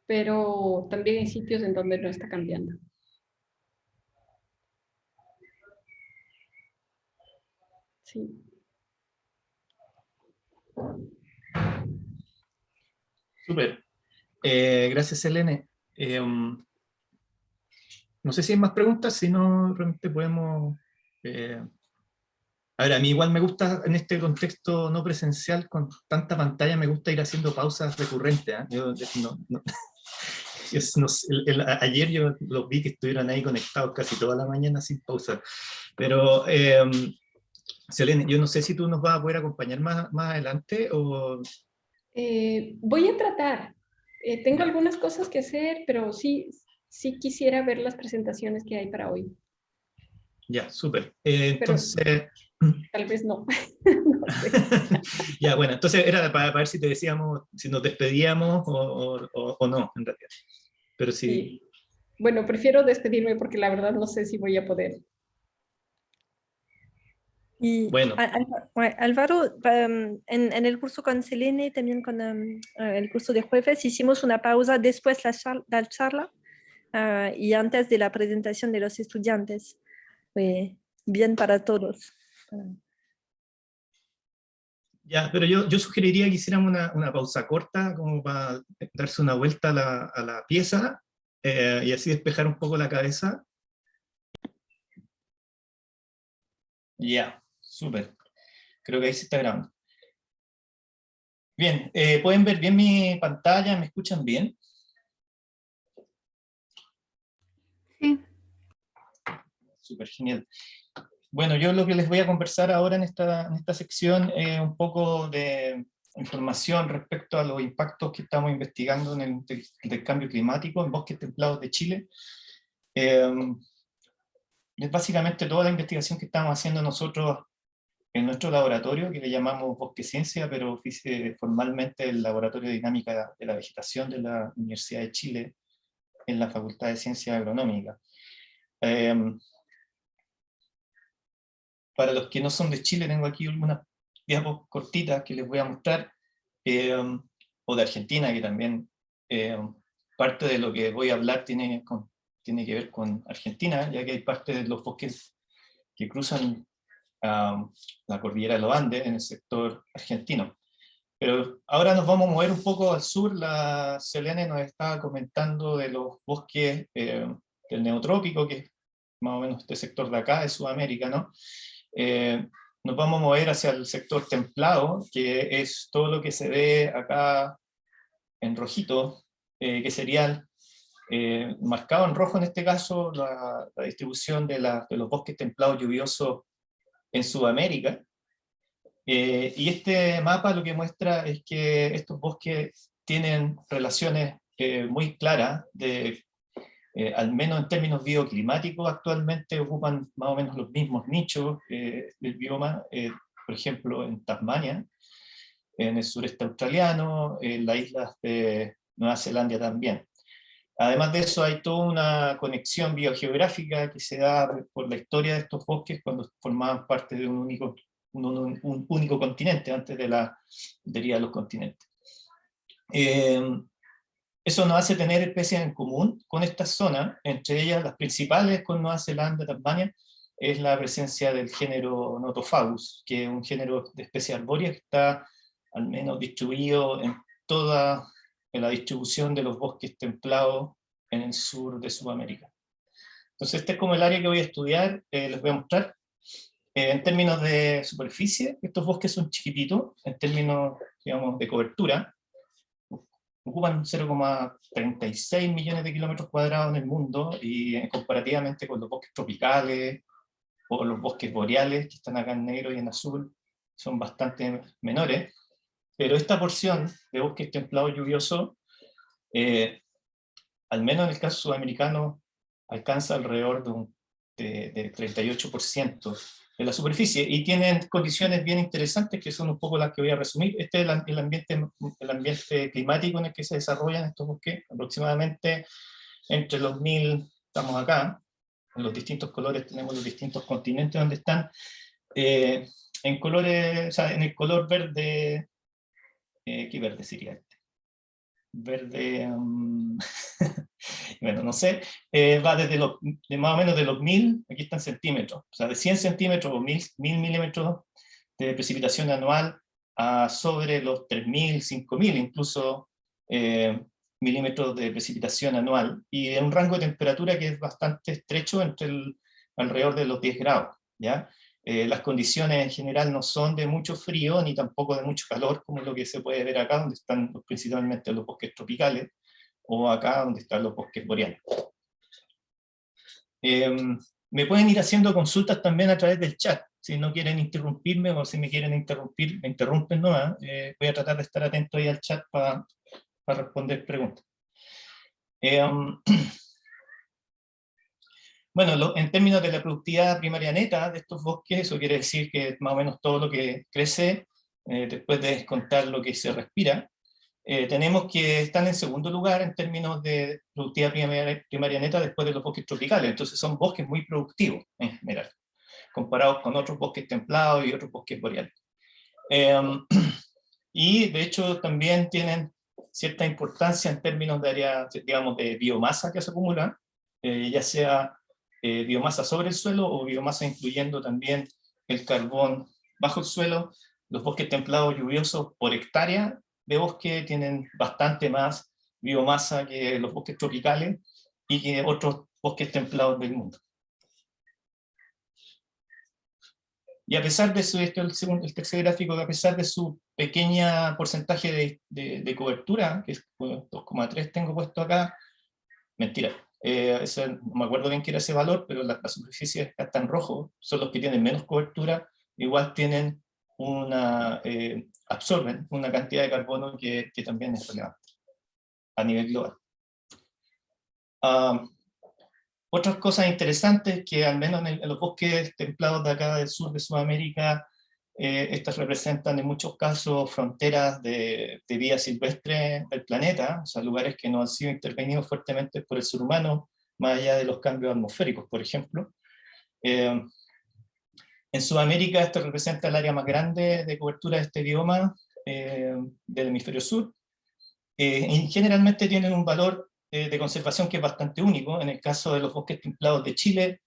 pero también hay sitios en donde no está cambiando. Sí. Súper. Gracias, Selene. No sé si hay más preguntas, si no, realmente podemos... A ver, a mí igual me gusta, en este contexto no presencial, con tanta pantalla, me gusta ir haciendo pausas recurrentes. Ayer yo los vi que estuvieron ahí conectados casi toda la mañana sin pausa. Pero, Selene, yo no sé si tú nos vas a poder acompañar más adelante o Voy a tratar. Tengo algunas cosas que hacer, pero sí quisiera ver las presentaciones que hay para hoy. Ya, súper. Pero Entonces... tal vez no. No sé. Ya, bueno, entonces era para ver si te decíamos, si nos despedíamos o no, en realidad. Pero sí. Sí. Bueno, prefiero despedirme porque la verdad no sé si voy a poder. Y Bueno. Álvaro, en el curso con Selene, también con el curso de jueves, hicimos una pausa después de la charla y antes de la presentación de los estudiantes. Fue bien para todos. Ya, pero yo sugeriría que hiciéramos una pausa corta, como para darse una vuelta a la pieza y así despejar un poco la cabeza. Ya, súper. Creo que ahí se está grabando. Bien, ¿pueden ver bien mi pantalla? ¿Me escuchan bien? Sí. Súper genial. Bueno, yo lo que les voy a conversar ahora en esta sección es un poco de información respecto a los impactos que estamos investigando en el cambio climático en bosques templados de Chile. Es básicamente toda la investigación que estamos haciendo nosotros en nuestro laboratorio, que le llamamos Bosque Ciencia, pero formalmente el Laboratorio de Dinámica de la Vegetación de la Universidad de Chile, en la Facultad de Ciencias Agronómicas. Para los que no son de Chile, tengo aquí algunas diapositivas cortitas que les voy a mostrar, o de Argentina, que también parte de lo que voy a hablar tiene que ver con Argentina, ya que hay parte de los bosques que cruzan la cordillera de los Andes en el sector argentino. Pero ahora nos vamos a mover un poco al sur. La Selene nos estaba comentando de los bosques del neotrópico, que es más o menos este sector de acá, de Sudamérica, ¿no? Nos vamos a mover hacia el sector templado, que es todo lo que se ve acá en rojito, que serían marcado en rojo en este caso la distribución de los bosques templados lluviosos en Sudamérica. Y este mapa lo que muestra es que estos bosques tienen relaciones muy claras, al menos en términos bioclimáticos, actualmente ocupan más o menos los mismos nichos del bioma, por ejemplo en Tasmania, en el sureste australiano, en las islas de Nueva Zelanda también. Además de eso, hay toda una conexión biogeográfica que se da por la historia de estos bosques cuando formaban parte de un único continente, antes de la deriva de los continentes. Eso nos hace tener especies en común con estas zonas, entre ellas las principales con Nueva Zelanda, Tasmania, es la presencia del género Nothofagus, que es un género de especie arbórea que está al menos distribuido en toda la distribución de los bosques templados en el sur de Sudamérica. Entonces este es como el área que voy a estudiar, les voy a mostrar. En términos de superficie, estos bosques son chiquititos, en términos, digamos, de cobertura, ocupan 0,36 millones de kilómetros cuadrados en el mundo, y comparativamente con los bosques tropicales o los bosques boreales, que están acá en negro y en azul, son bastante menores. Pero esta porción de bosques templados lluviosos, al menos en el caso sudamericano, alcanza alrededor del 38% de la superficie, y tienen condiciones bien interesantes que son un poco las que voy a resumir. Este es el ambiente climático en el que se desarrollan estos bosques, aproximadamente entre los 1000, estamos acá, en los distintos colores tenemos los distintos continentes donde están, en colores, o sea, en el color verde, ¿qué verde sería este? Verde, bueno, no sé, va desde de más o menos de los 1000, aquí están centímetros, o sea, de 100 centímetros o 1000 milímetros de precipitación anual a sobre los 3000, 5000, incluso milímetros de precipitación anual, y en un rango de temperatura que es bastante estrecho, alrededor de los 10 grados, ¿ya? Las condiciones en general no son de mucho frío ni tampoco de mucho calor, como lo que se puede ver acá, donde están principalmente los bosques tropicales, o acá donde están los bosques boreales. Me pueden ir haciendo consultas también a través del chat, si no quieren interrumpirme o si me quieren interrumpir, me interrumpen nomás. Voy a tratar de estar atento ahí al chat para responder preguntas. Bueno, en términos de la productividad primaria neta de estos bosques, eso quiere decir que más o menos todo lo que crece, después de descontar lo que se respira, tenemos que están en segundo lugar en términos de productividad primaria neta después de los bosques tropicales. Entonces son bosques muy productivos en general, comparados con otros bosques templados y otros bosques boreales. Y de hecho también tienen cierta importancia en términos de área, digamos, de biomasa que se acumula, ya sea biomasa sobre el suelo o biomasa incluyendo también el carbón bajo el suelo. Los bosques templados lluviosos por hectárea de bosque tienen bastante más biomasa que los bosques tropicales y que otros bosques templados del mundo. Y a pesar de su, el tercer gráfico, a pesar de su pequeña porcentaje de cobertura, que es 2,3 tengo puesto acá, mentira, no me acuerdo bien qué era ese valor, pero la superficie está en rojo, son los que tienen menos cobertura, igual tienen absorben una cantidad de carbono que también es relevante a nivel global. Otras cosas interesantes que al menos en los bosques templados de acá del sur de Sudamérica, estas representan en muchos casos fronteras de vida silvestre del planeta, o sea, lugares que no han sido intervenidos fuertemente por el ser humano, más allá de los cambios atmosféricos, por ejemplo. En Sudamérica esto representa el área más grande de cobertura de este bioma del hemisferio sur, y generalmente tienen un valor de conservación que es bastante único. En el caso de los bosques templados de Chile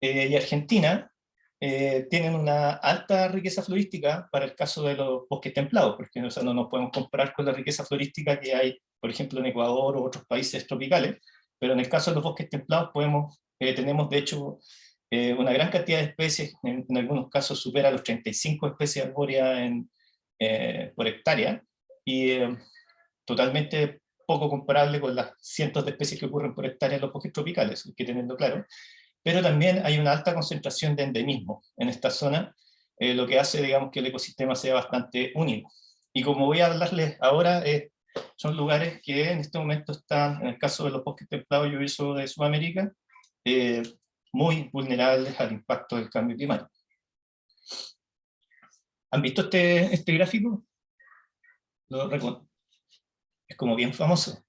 y Argentina, tienen una alta riqueza florística para el caso de los bosques templados, porque o sea, no nos podemos comparar con la riqueza florística que hay, por ejemplo, en Ecuador o otros países tropicales, pero en el caso de los bosques templados tenemos de hecho una gran cantidad de especies, en algunos casos supera los 35 especies arbóreas por hectárea, y totalmente poco comparable con las cientos de especies que ocurren por hectárea en los bosques tropicales, hay que tenerlo claro. Pero también hay una alta concentración de endemismo en esta zona, lo que hace, digamos, que el ecosistema sea bastante único. Y como voy a hablarles ahora, son lugares que en este momento están, en el caso de los bosques templados lluviosos de Sudamérica, muy vulnerables al impacto del cambio climático. ¿Han visto este gráfico? Lo recuerdo. Es como bien famoso.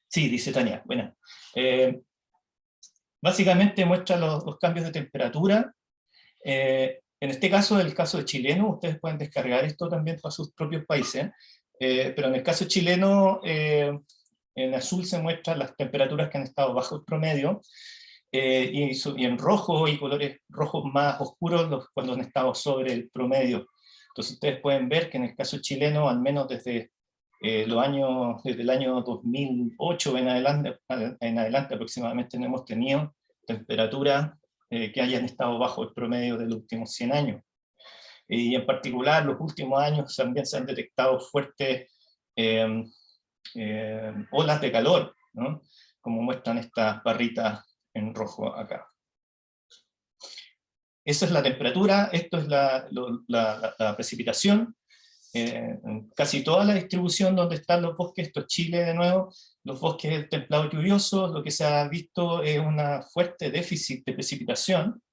Sí, dice Tania. Bueno, básicamente muestra los cambios de temperatura. En este caso, el caso de chileno, ustedes pueden descargar esto también para sus propios países, pero en el caso chileno, en azul se muestran las temperaturas que han estado bajo el promedio, y en rojo y colores rojos más oscuros cuando han estado sobre el promedio. Entonces ustedes pueden ver que en el caso chileno, al menos desde desde el año 2008 en adelante aproximadamente, no hemos tenido temperaturas que hayan estado bajo el promedio de los últimos 100 años. Y en particular, los últimos años también se han detectado fuertes olas de calor, ¿no? Como muestran estas barritas en rojo acá. Esa es la temperatura, esto es la precipitación. En casi toda la distribución donde están los bosques, esto es Chile de nuevo, los bosques templados lluviosos, lo que se ha visto es un fuerte déficit de precipitación,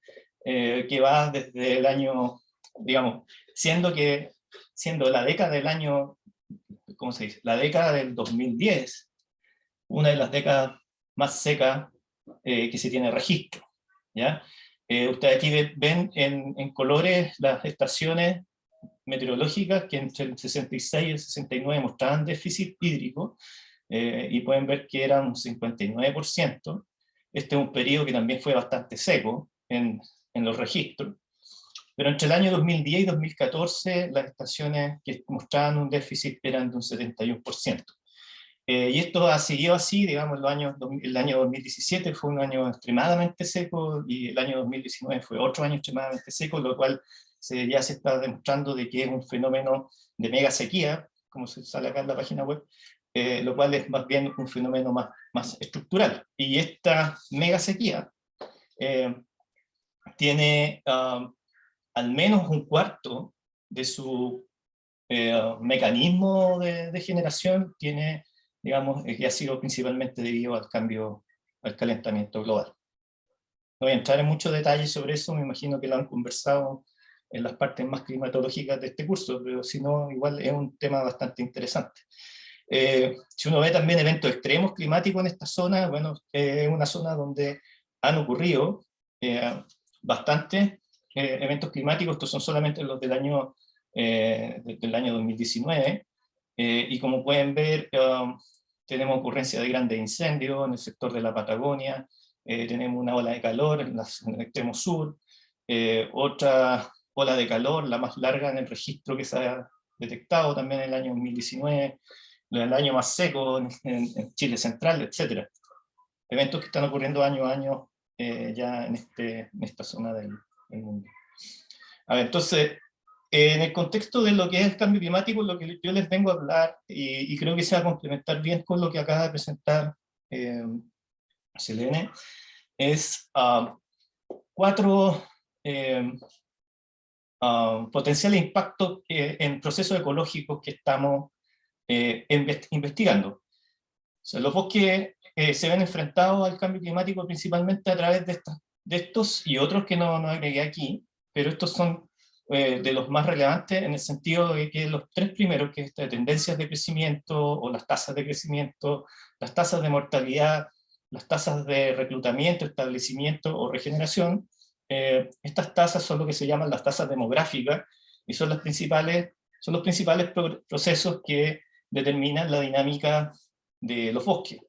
que va desde el año, digamos, siendo la década del año, ¿cómo se dice? La década del 2010, una de las décadas más secas que se tiene registro, ¿ya? Ustedes aquí ven en colores las estaciones meteorológicas que entre el 66 y el 69 mostraban déficit hídrico, y pueden ver que era un 59%. Este es un periodo que también fue bastante seco en los registros, pero entre el año 2010 y 2014 las estaciones que mostraban un déficit eran de un 71%. Y esto ha seguido así, digamos, el año 2017 fue un año extremadamente seco, y el año 2019 fue otro año extremadamente seco, lo cual ya se está demostrando de que es un fenómeno de mega sequía, como se sale acá en la página web, lo cual es más bien un fenómeno más estructural. Y esta mega sequía tiene al menos un cuarto de su mecanismo de generación, tiene, digamos, que ha sido principalmente debido al cambio, al calentamiento global. No voy a entrar en muchos detalles sobre eso, me imagino que lo han conversado en las partes más climatológicas de este curso, pero si no, igual es un tema bastante interesante. Si uno ve también eventos extremos climáticos en esta zona, bueno, es una zona donde han ocurrido bastantes eventos climáticos. Estos son solamente los del año 2019, y como pueden ver, tenemos ocurrencia de grandes incendios en el sector de la Patagonia, tenemos una ola de calor en el extremo sur, otra ola de calor, la más larga en el registro que se ha detectado también en el año 2019, el año más seco en Chile central, etc. Eventos que están ocurriendo año a año ya en esta zona del mundo. A ver, entonces, en el contexto de lo que es el cambio climático, lo que yo les vengo a hablar, y creo que se va a complementar bien con lo que acaba de presentar Selene, es 4 potenciales impactos en procesos ecológicos que estamos investigando. O sea, los bosques se ven enfrentados al cambio climático principalmente a través de estos y otros que no agregué aquí, pero estos son de los más relevantes en el sentido de que los 3 primeros, que es tendencias de crecimiento o las tasas de crecimiento, las tasas de mortalidad, las tasas de reclutamiento, establecimiento o regeneración, estas tasas son lo que se llaman las tasas demográficas y son los principales procesos que determinan la dinámica de los bosques.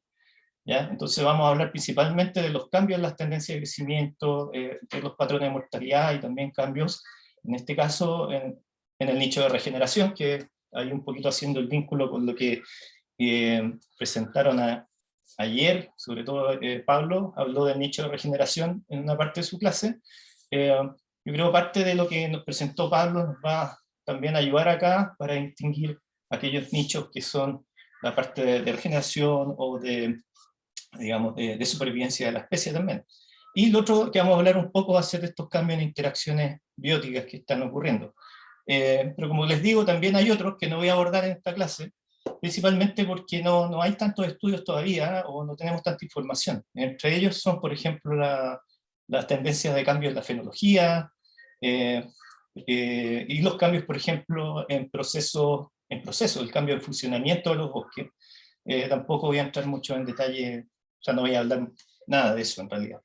¿Ya? Entonces vamos a hablar principalmente de los cambios en las tendencias de crecimiento, de los patrones de mortalidad y también cambios, en este caso, en el nicho de regeneración, que hay un poquito haciendo el vínculo con lo que presentaron ayer, sobre todo Pablo habló del nicho de regeneración en una parte de su clase. Yo creo parte de lo que nos presentó Pablo nos va también a ayudar acá para distinguir aquellos nichos que son la parte de regeneración o de, digamos, de supervivencia de la especie también. Y lo otro que vamos a hablar un poco va a ser de estos cambios en interacciones bióticas que están ocurriendo. Pero como les digo, también hay otros que no voy a abordar en esta clase, principalmente porque no hay tantos estudios todavía o no tenemos tanta información. Entre ellos son, por ejemplo, las tendencias de cambio en la fenología, y los cambios, por ejemplo, en proceso, el cambio de funcionamiento de los bosques. Tampoco voy a entrar mucho en detalle, o sea, no voy a hablar nada de eso en realidad.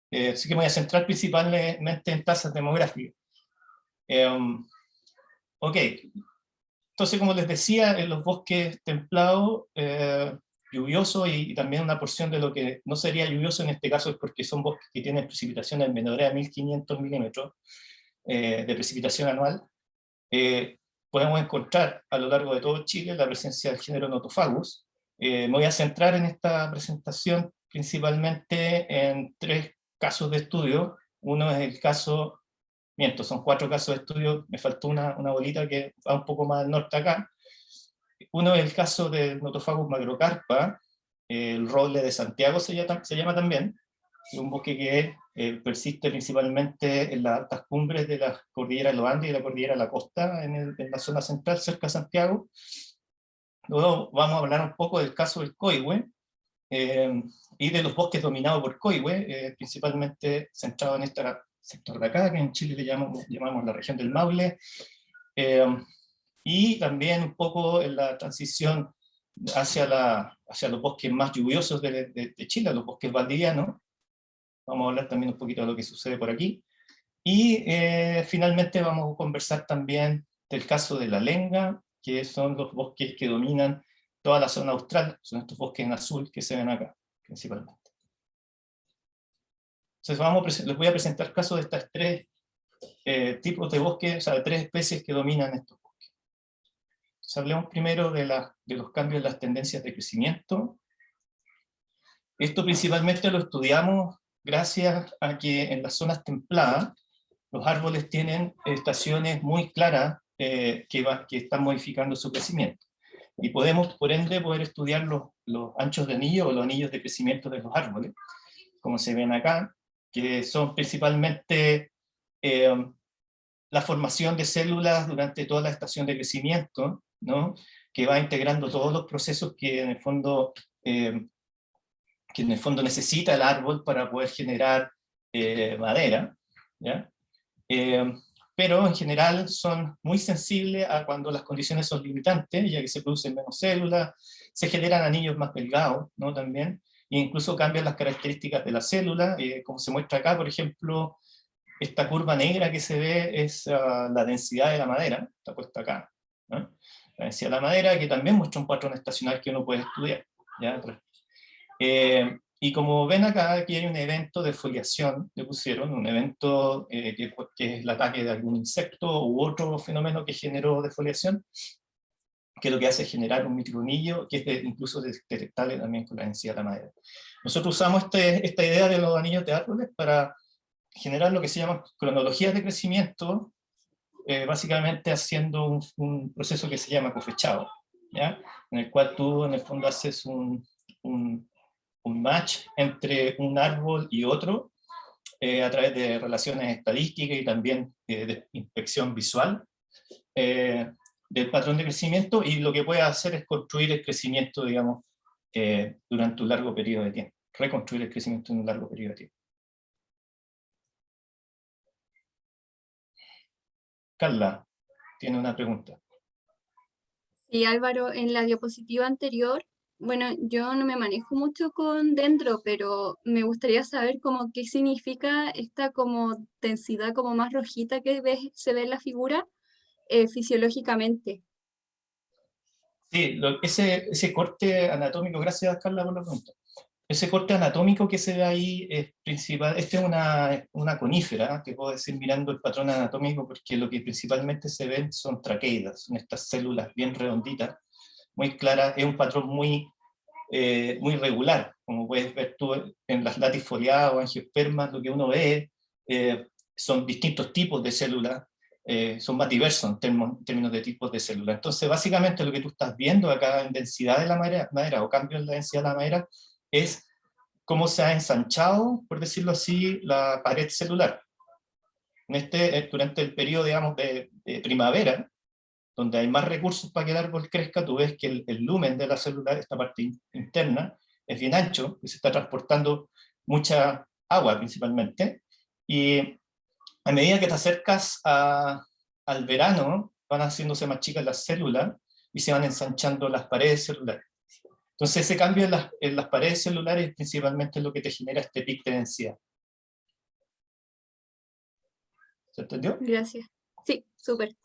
Así que me voy a centrar principalmente en tasas demográficas. Ok, entonces como les decía, en los bosques templados, lluviosos y también una porción de lo que no sería lluvioso en este caso es porque son bosques que tienen precipitaciones menores a 1500 milímetros de precipitación anual, podemos encontrar a lo largo de todo Chile la presencia del género Nothofagus. Me voy a centrar en esta presentación principalmente en 3 casos de estudio. Uno es el caso, son 4 casos de estudio, me faltó una bolita que va un poco más al norte acá. Uno es el caso del Nothofagus macrocarpa, el roble de Santiago se llama también, un bosque que persiste principalmente en las altas cumbres de la cordillera de los Andes y de la cordillera de la costa, en la zona central, cerca de Santiago. Luego vamos a hablar un poco del caso del coihue, y de los bosques dominados por coihue, principalmente centrado en este sector de acá, que en Chile le llamamos la región del Maule, y también un poco en la transición hacia los bosques más lluviosos de Chile, los bosques valdivianos. Vamos a hablar también un poquito de lo que sucede por aquí. Y finalmente vamos a conversar también del caso de la lenga, que son los bosques que dominan toda la zona austral, son estos bosques en azul que se ven acá, principalmente. Entonces les voy a presentar casos de estas 3 tipos de bosques, o sea, de 3 especies que dominan estos bosques. Entonces, hablemos primero de los cambios en las tendencias de crecimiento. Esto principalmente lo estudiamos gracias a que en las zonas templadas los árboles tienen estaciones muy claras que están modificando su crecimiento. Y podemos, por ende, poder estudiar los anchos de anillo o los anillos de crecimiento de los árboles, como se ven acá. que son principalmente la formación de células durante toda la estación de crecimiento, ¿no? Que va integrando todos los procesos que en el fondo necesita el árbol para poder generar madera, ¿ya? Pero en general son muy sensibles a cuando las condiciones son limitantes, ya que se producen menos células, se generan anillos más delgados, ¿no? También, e incluso cambian las características de la célula, como se muestra acá, por ejemplo, esta curva negra que se ve es la densidad de la madera, está puesta acá, ¿no? La densidad de la madera, que también muestra un patrón estacional que uno puede estudiar, ¿ya? Y como ven acá, aquí hay un evento de foliación, le pusieron, un evento que es el ataque de algún insecto u otro fenómeno que generó defoliación, que lo que hace es generar un microanillo que es incluso detectable también con la densidad de la madera. Nosotros usamos esta idea de los anillos de árboles para generar lo que se llama cronologías de crecimiento, básicamente haciendo un proceso que se llama cofechado, ¿ya? En el cual tú en el fondo haces un match entre un árbol y otro a través de relaciones estadísticas y también de inspección visual del patrón de crecimiento, y lo que puedes hacer es construir el crecimiento, digamos, durante un largo periodo de tiempo, reconstruir el crecimiento en un largo periodo de tiempo. Carla tiene una pregunta. Sí, Álvaro, en la diapositiva anterior, bueno, yo no me manejo mucho con dendro, pero me gustaría saber como qué significa esta como densidad como más rojita que se ve en la figura fisiológicamente. Sí, ese corte anatómico, gracias Carla por la pregunta. Ese corte anatómico que se ve ahí es principal, esta es una conífera, que puedo decir mirando el patrón anatómico, porque lo que principalmente se ven son traqueidas, son estas células bien redonditas, muy claras, es un patrón muy regular, como puedes ver tú en las latifoliadas o angiospermas, lo que uno ve son distintos tipos de células, son más diversos en términos de tipos de células. Entonces básicamente lo que tú estás viendo acá en densidad de la madera o cambio en la densidad de la madera es cómo se ha ensanchado, por decirlo así, la pared celular. Durante el periodo, digamos, de primavera, donde hay más recursos para que el árbol crezca, tú ves que el lumen de la célula, esta parte interna, es bien ancho, y se está transportando mucha agua principalmente, y a medida que te acercas al verano, van haciéndose más chicas las células, y se van ensanchando las paredes celulares. Entonces ese cambio en las paredes celulares principalmente es lo que te genera este pic de densidad. ¿Se entendió? Gracias. Sí, súper.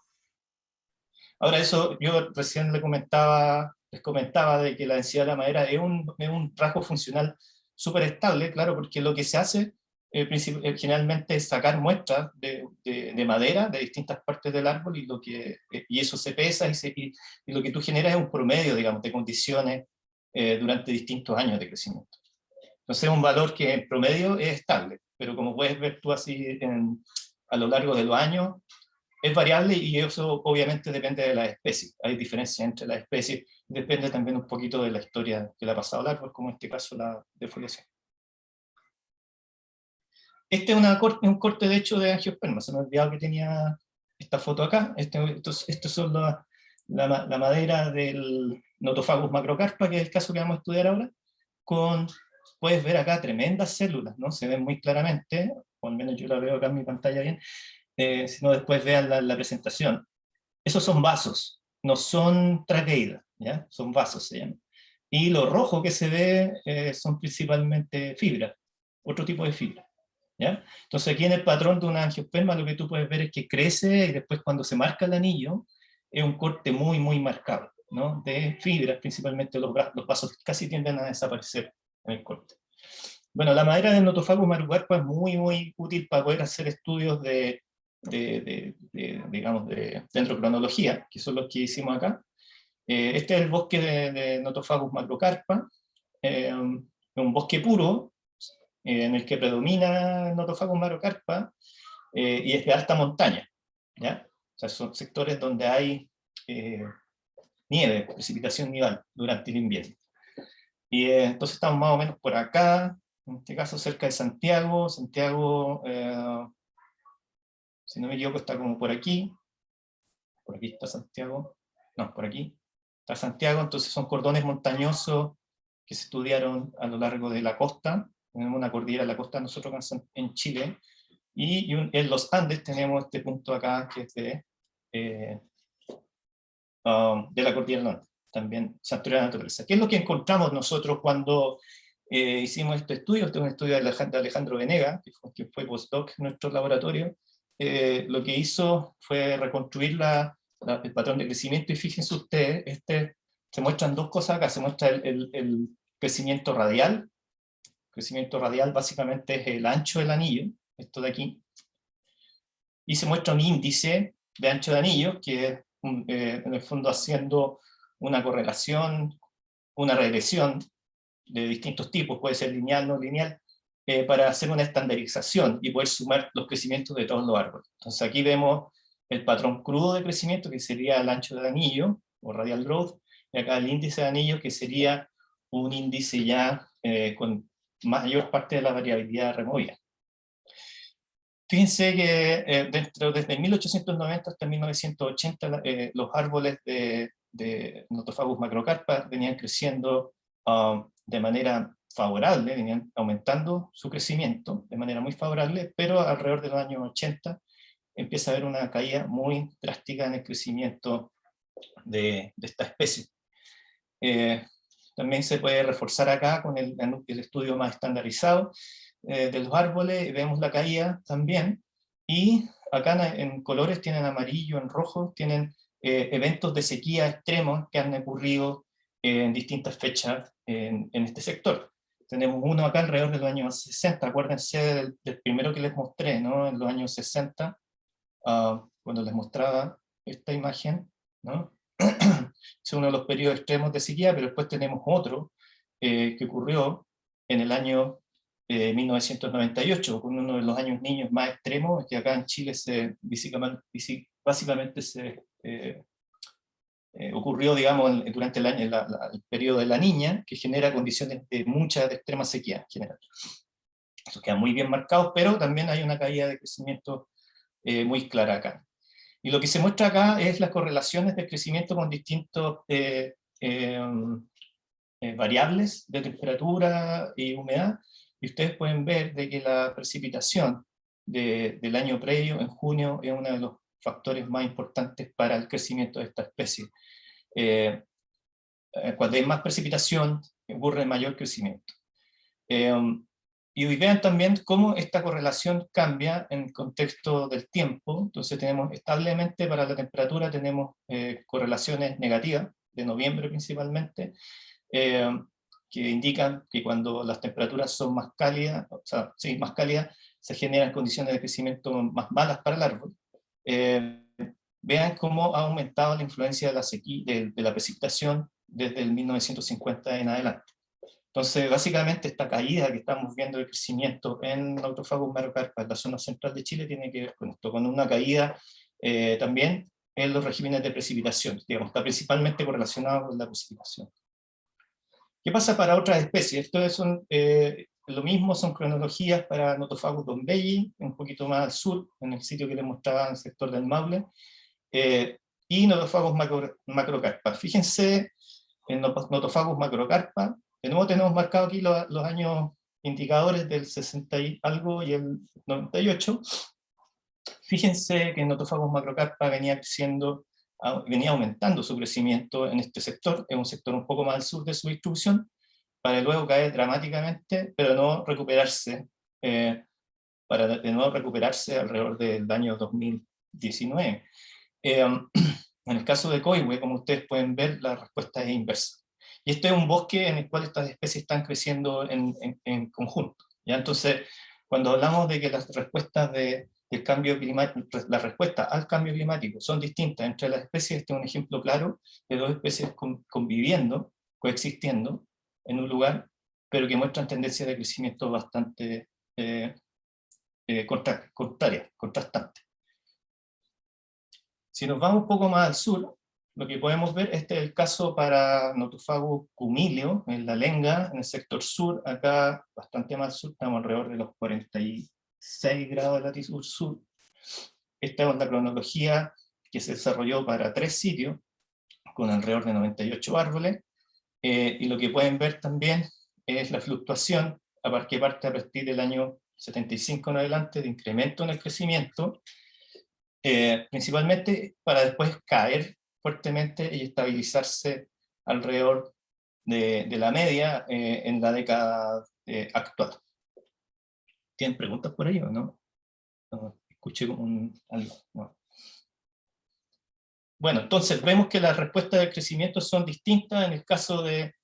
Ahora eso, yo recién les comentaba de que la densidad de la madera es un rasgo funcional súper estable, claro, porque lo que se hace generalmente es sacar muestras de madera de distintas partes del árbol, y eso se pesa, y lo que tú generas es un promedio, digamos, de condiciones durante distintos años de crecimiento. Entonces es un valor que en promedio es estable, pero como puedes ver tú así a lo largo de los años, es variable, y eso obviamente depende de la especie. Hay diferencias entre las especies, depende también un poquito de la historia que le ha pasado al árbol, como en este caso la defoliación. Este es un corte de hecho de angiosperma, se me ha olvidado que tenía esta foto acá. Estos son la madera del Nothofagus macrocarpa, que es el caso que vamos a estudiar ahora, puedes ver acá tremendas células, ¿no? Se ven muy claramente, o al menos yo la veo acá en mi pantalla bien, si no después vean la presentación. Esos son vasos, no son traqueidas, ¿ya? Son vasos se llaman. Y lo rojo que se ve son principalmente fibras, otro tipo de fibra, ¿ya? Entonces aquí en el patrón de una angiosperma lo que tú puedes ver es que crece, y después cuando se marca el anillo es un corte muy muy marcado, ¿no? De fibras, principalmente los vasos casi tienden a desaparecer en el corte. Bueno, la madera del Nothofagus macrocarpa es muy muy útil para poder hacer estudios digamos, de dendrocronología, que son los que hicimos acá. Este es el bosque de Nothofagus macrocarpa, un bosque puro, en el que predomina Nothofagus macrocarpa, y es de alta montaña, ¿ya? O sea, son sectores donde hay nieve, precipitación nival durante el invierno. Y entonces estamos más o menos por acá, en este caso cerca de Santiago. Santiago, si no me equivoco, está como por aquí está Santiago, no, por aquí está Santiago. Entonces son cordones montañosos que se estudiaron a lo largo de la costa. Tenemos una cordillera en la costa nosotros en Chile, y en los Andes tenemos este punto acá que es de la cordillera del Norte, también santuario de la naturaleza. ¿Qué es lo que encontramos nosotros cuando hicimos este estudio? Este es un estudio de Alejandro Venega, que fue postdoc en nuestro laboratorio. Lo que hizo fue reconstruir el patrón de crecimiento, y fíjense ustedes, se muestran dos cosas acá. Se muestra el crecimiento radial. El crecimiento radial básicamente es el ancho del anillo, esto de aquí, y se muestra un índice de ancho de anillo, que es en el fondo haciendo una correlación, una regresión de distintos tipos, puede ser lineal, no lineal, para hacer una estandarización y poder sumar los crecimientos de todos los árboles. Entonces aquí vemos el patrón crudo de crecimiento, que sería el ancho del anillo, o radial growth, y acá el índice de anillo, que sería un índice ya con mayor parte de la variabilidad removida. Fíjense que desde 1890 hasta 1980 los árboles de Nothofagus macrocarpa venían creciendo de manera favorable, venían aumentando su crecimiento de manera muy favorable, pero alrededor de los años 80 empieza a haber una caída muy drástica en el crecimiento de esta especie. También se puede reforzar acá con el estudio más estandarizado de los árboles. Vemos la caída también, y acá en colores tienen amarillo, en rojo tienen eventos de sequía extremos que han ocurrido en distintas fechas en este sector. Tenemos uno acá alrededor de los años 60, acuérdense del primero que les mostré, ¿no? En los años 60, cuando les mostraba esta imagen, ¿no? Es uno de los periodos extremos de sequía, pero después tenemos otro que ocurrió en el año 1998, con uno de los años niños más extremos, que acá en Chile básicamente ocurrió, digamos, durante el año, el periodo de la niña, que genera condiciones de extrema sequía en general. Eso queda muy bien marcado, pero también hay una caída de crecimiento muy clara acá. Y lo que se muestra acá es las correlaciones de crecimiento con distintos variables de temperatura y humedad, y ustedes pueden ver de que la precipitación del año previo, en junio, es uno de los factores más importantes para el crecimiento de esta especie. Cuando hay más precipitación, ocurre mayor crecimiento. Y vean también cómo esta correlación cambia en el contexto del tiempo. Entonces tenemos establemente para la temperatura, tenemos correlaciones negativas, de noviembre principalmente, que indican que cuando las temperaturas son más cálidas, o sea, sí, más cálidas, se generan condiciones de crecimiento más malas para el árbol. Vean cómo ha aumentado la influencia de la sequía, de la precipitación desde el 1950 en adelante. Entonces, básicamente, esta caída que estamos viendo de crecimiento en Nothofagus macrocarpa en la zona central de Chile tiene que ver con esto, con una caída también en los regímenes de precipitación. Digamos, está principalmente correlacionado con la precipitación. ¿Qué pasa para otras especies? Esto son lo mismo, son cronologías para Nothofagus dombelli, un poquito más al sur, en el sitio que les mostraba en el sector del Maule, y Nothofagus macrocarpa. Fíjense en Nothofagus macrocarpa. De nuevo tenemos marcado aquí los años indicadores del 60 y algo y el 98. Fíjense que en Nothofagus macrocarpa venía aumentando su crecimiento en este sector, es un sector un poco más al sur de su distribución, para luego caer dramáticamente, pero no recuperarse, para de nuevo recuperarse alrededor del año 2019. En el caso de Coihue, como ustedes pueden ver, la respuesta es inversa. Y este es un bosque en el cual estas especies están creciendo en conjunto, ¿ya? Entonces, cuando hablamos de que las respuestas del cambio climático, las respuestas al cambio climático son distintas entre las especies, este es un ejemplo claro de dos especies conviviendo, coexistiendo en un lugar, pero que muestran tendencias de crecimiento bastante contrastantes. Si nos vamos un poco más al sur, lo que podemos ver, este es el caso para Nothofagus cumilio, en la Lenga, en el sector sur, acá bastante más sur, estamos alrededor de los 46 grados de latitud sur. Esta es la cronología que se desarrolló para 3 sitios, con alrededor de 98 árboles, y lo que pueden ver también es la fluctuación, que parte a partir del año 75 en adelante, de incremento en el crecimiento, principalmente para después caer fuertemente y estabilizarse alrededor de la media en la década actual. ¿Tienen preguntas por ello, no? No, escuché algo, no. Bueno, entonces vemos que las respuestas de crecimiento son distintas. En el caso de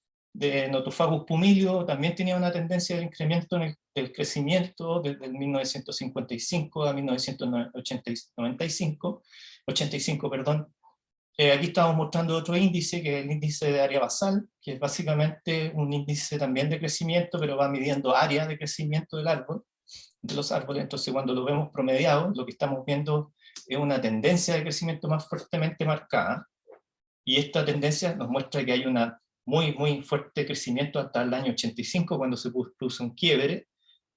Nothofagus pumilio también tenía una tendencia de incremento del crecimiento desde el 1955 a 1985, perdón. Aquí estamos mostrando otro índice, que es el índice de área basal, que es básicamente un índice también de crecimiento, pero va midiendo área de crecimiento del árbol, de los árboles. Entonces cuando lo vemos promediado, lo que estamos viendo es una tendencia de crecimiento más fuertemente marcada, y esta tendencia nos muestra que hay una muy fuerte crecimiento hasta el año 85, cuando se produce un quiebre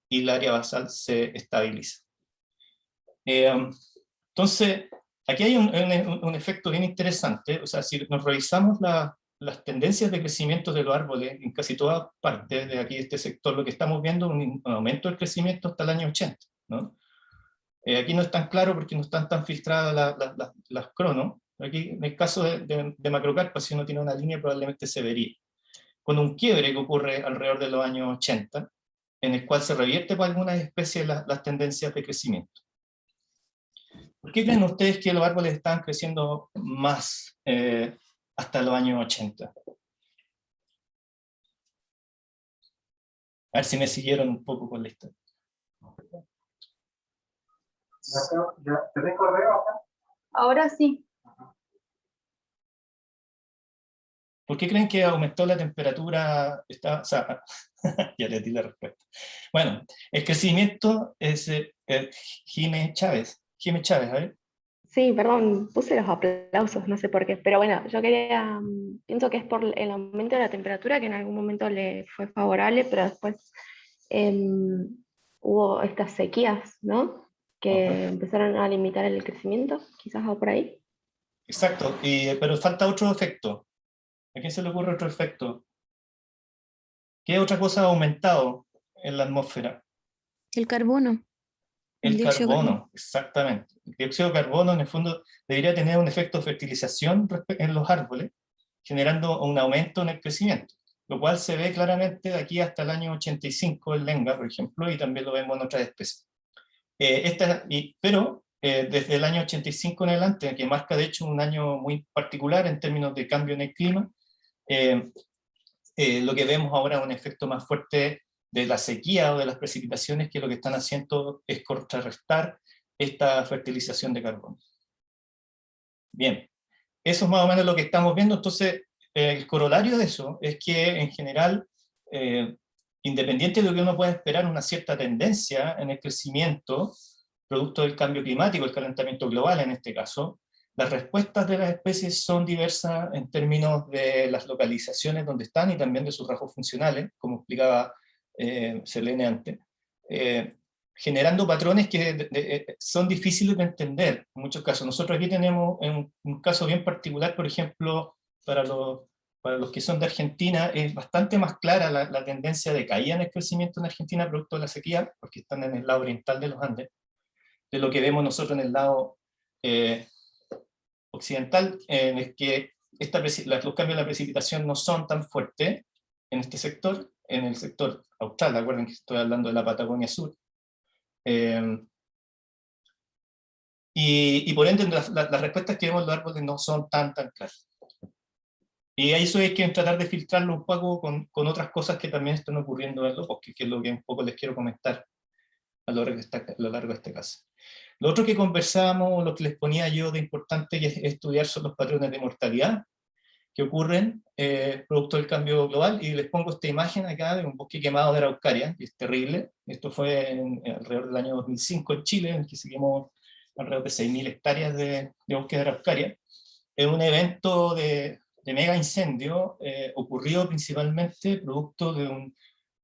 y el área basal se estabiliza. Entonces, aquí hay un efecto bien interesante. O sea, si nos revisamos las tendencias de crecimiento de los árboles en casi todas partes de aquí, de este sector, lo que estamos viendo es un aumento del crecimiento hasta el año 80, ¿no? Aquí no es tan claro porque no están tan filtradas las cronos. Aquí, en el caso de Macrocarpa, si uno tiene una línea, probablemente se vería. Con un quiebre que ocurre alrededor de los años 80, en el cual se revierte para algunas especies las tendencias de crecimiento. ¿Por qué creen ustedes que los árboles están creciendo más hasta los años 80? A ver si me siguieron un poco con la historia. ¿Tenés correo acá? Ahora sí. ¿Por qué creen que aumentó la temperatura? O sea, ya les di la respuesta. Bueno, el crecimiento es Jimé Chávez, a ver. Sí, perdón, puse los aplausos, no sé por qué, pero bueno, yo quería, pienso que es por el aumento de la temperatura que en algún momento le fue favorable, pero después hubo estas sequías, ¿no? Que empezaron a limitar el crecimiento, quizás va por ahí. Exacto, pero falta otro efecto. ¿A quién se le ocurre otro efecto? ¿Qué otra cosa ha aumentado en la atmósfera? El carbono. El dióxido de carbono, exactamente. El dióxido de carbono, en el fondo, debería tener un efecto de fertilización en los árboles, generando un aumento en el crecimiento, lo cual se ve claramente de aquí hasta el año 85 en Lenga, por ejemplo, y también lo vemos en otras especies. Pero desde el año 85 en adelante, que marca de hecho un año muy particular en términos de cambio en el clima, lo que vemos ahora es un efecto más fuerte de la sequía o de las precipitaciones, que lo que están haciendo es contrarrestar esta fertilización de carbono. Bien, eso es más o menos lo que estamos viendo. Entonces, el corolario de eso es que en general, independiente de lo que uno pueda esperar, una cierta tendencia en el crecimiento, producto del cambio climático, el calentamiento global en este caso, las respuestas de las especies son diversas en términos de las localizaciones donde están y también de sus rasgos funcionales, como explicaba Selene antes, generando patrones que son difíciles de entender en muchos casos. Nosotros aquí tenemos un caso bien particular, por ejemplo, para los que son de Argentina, es bastante más clara la tendencia de caída en el crecimiento en Argentina producto de la sequía, porque están en el lado oriental de los Andes, de lo que vemos nosotros en el lado occidental, en el que los cambios de la precipitación no son tan fuertes en este sector, en el sector austral. Recuerden que estoy hablando de la Patagonia Sur. Y por ende las respuestas que vemos en los árboles no son tan claras. Y eso hay que tratar de filtrarlo un poco con otras cosas que también están ocurriendo en los bosques, que es lo que un poco les quiero comentar a lo largo de este caso. Lo otro que conversábamos, lo que les ponía yo de importante es estudiar son los patrones de mortalidad que ocurren producto del cambio global, y les pongo esta imagen acá de un bosque quemado de Araucaria, que es terrible. Esto fue alrededor del año 2005 en Chile, en el que seguimos alrededor de 6.000 hectáreas de bosque de Araucaria. es un evento de mega incendio ocurrido principalmente producto de un,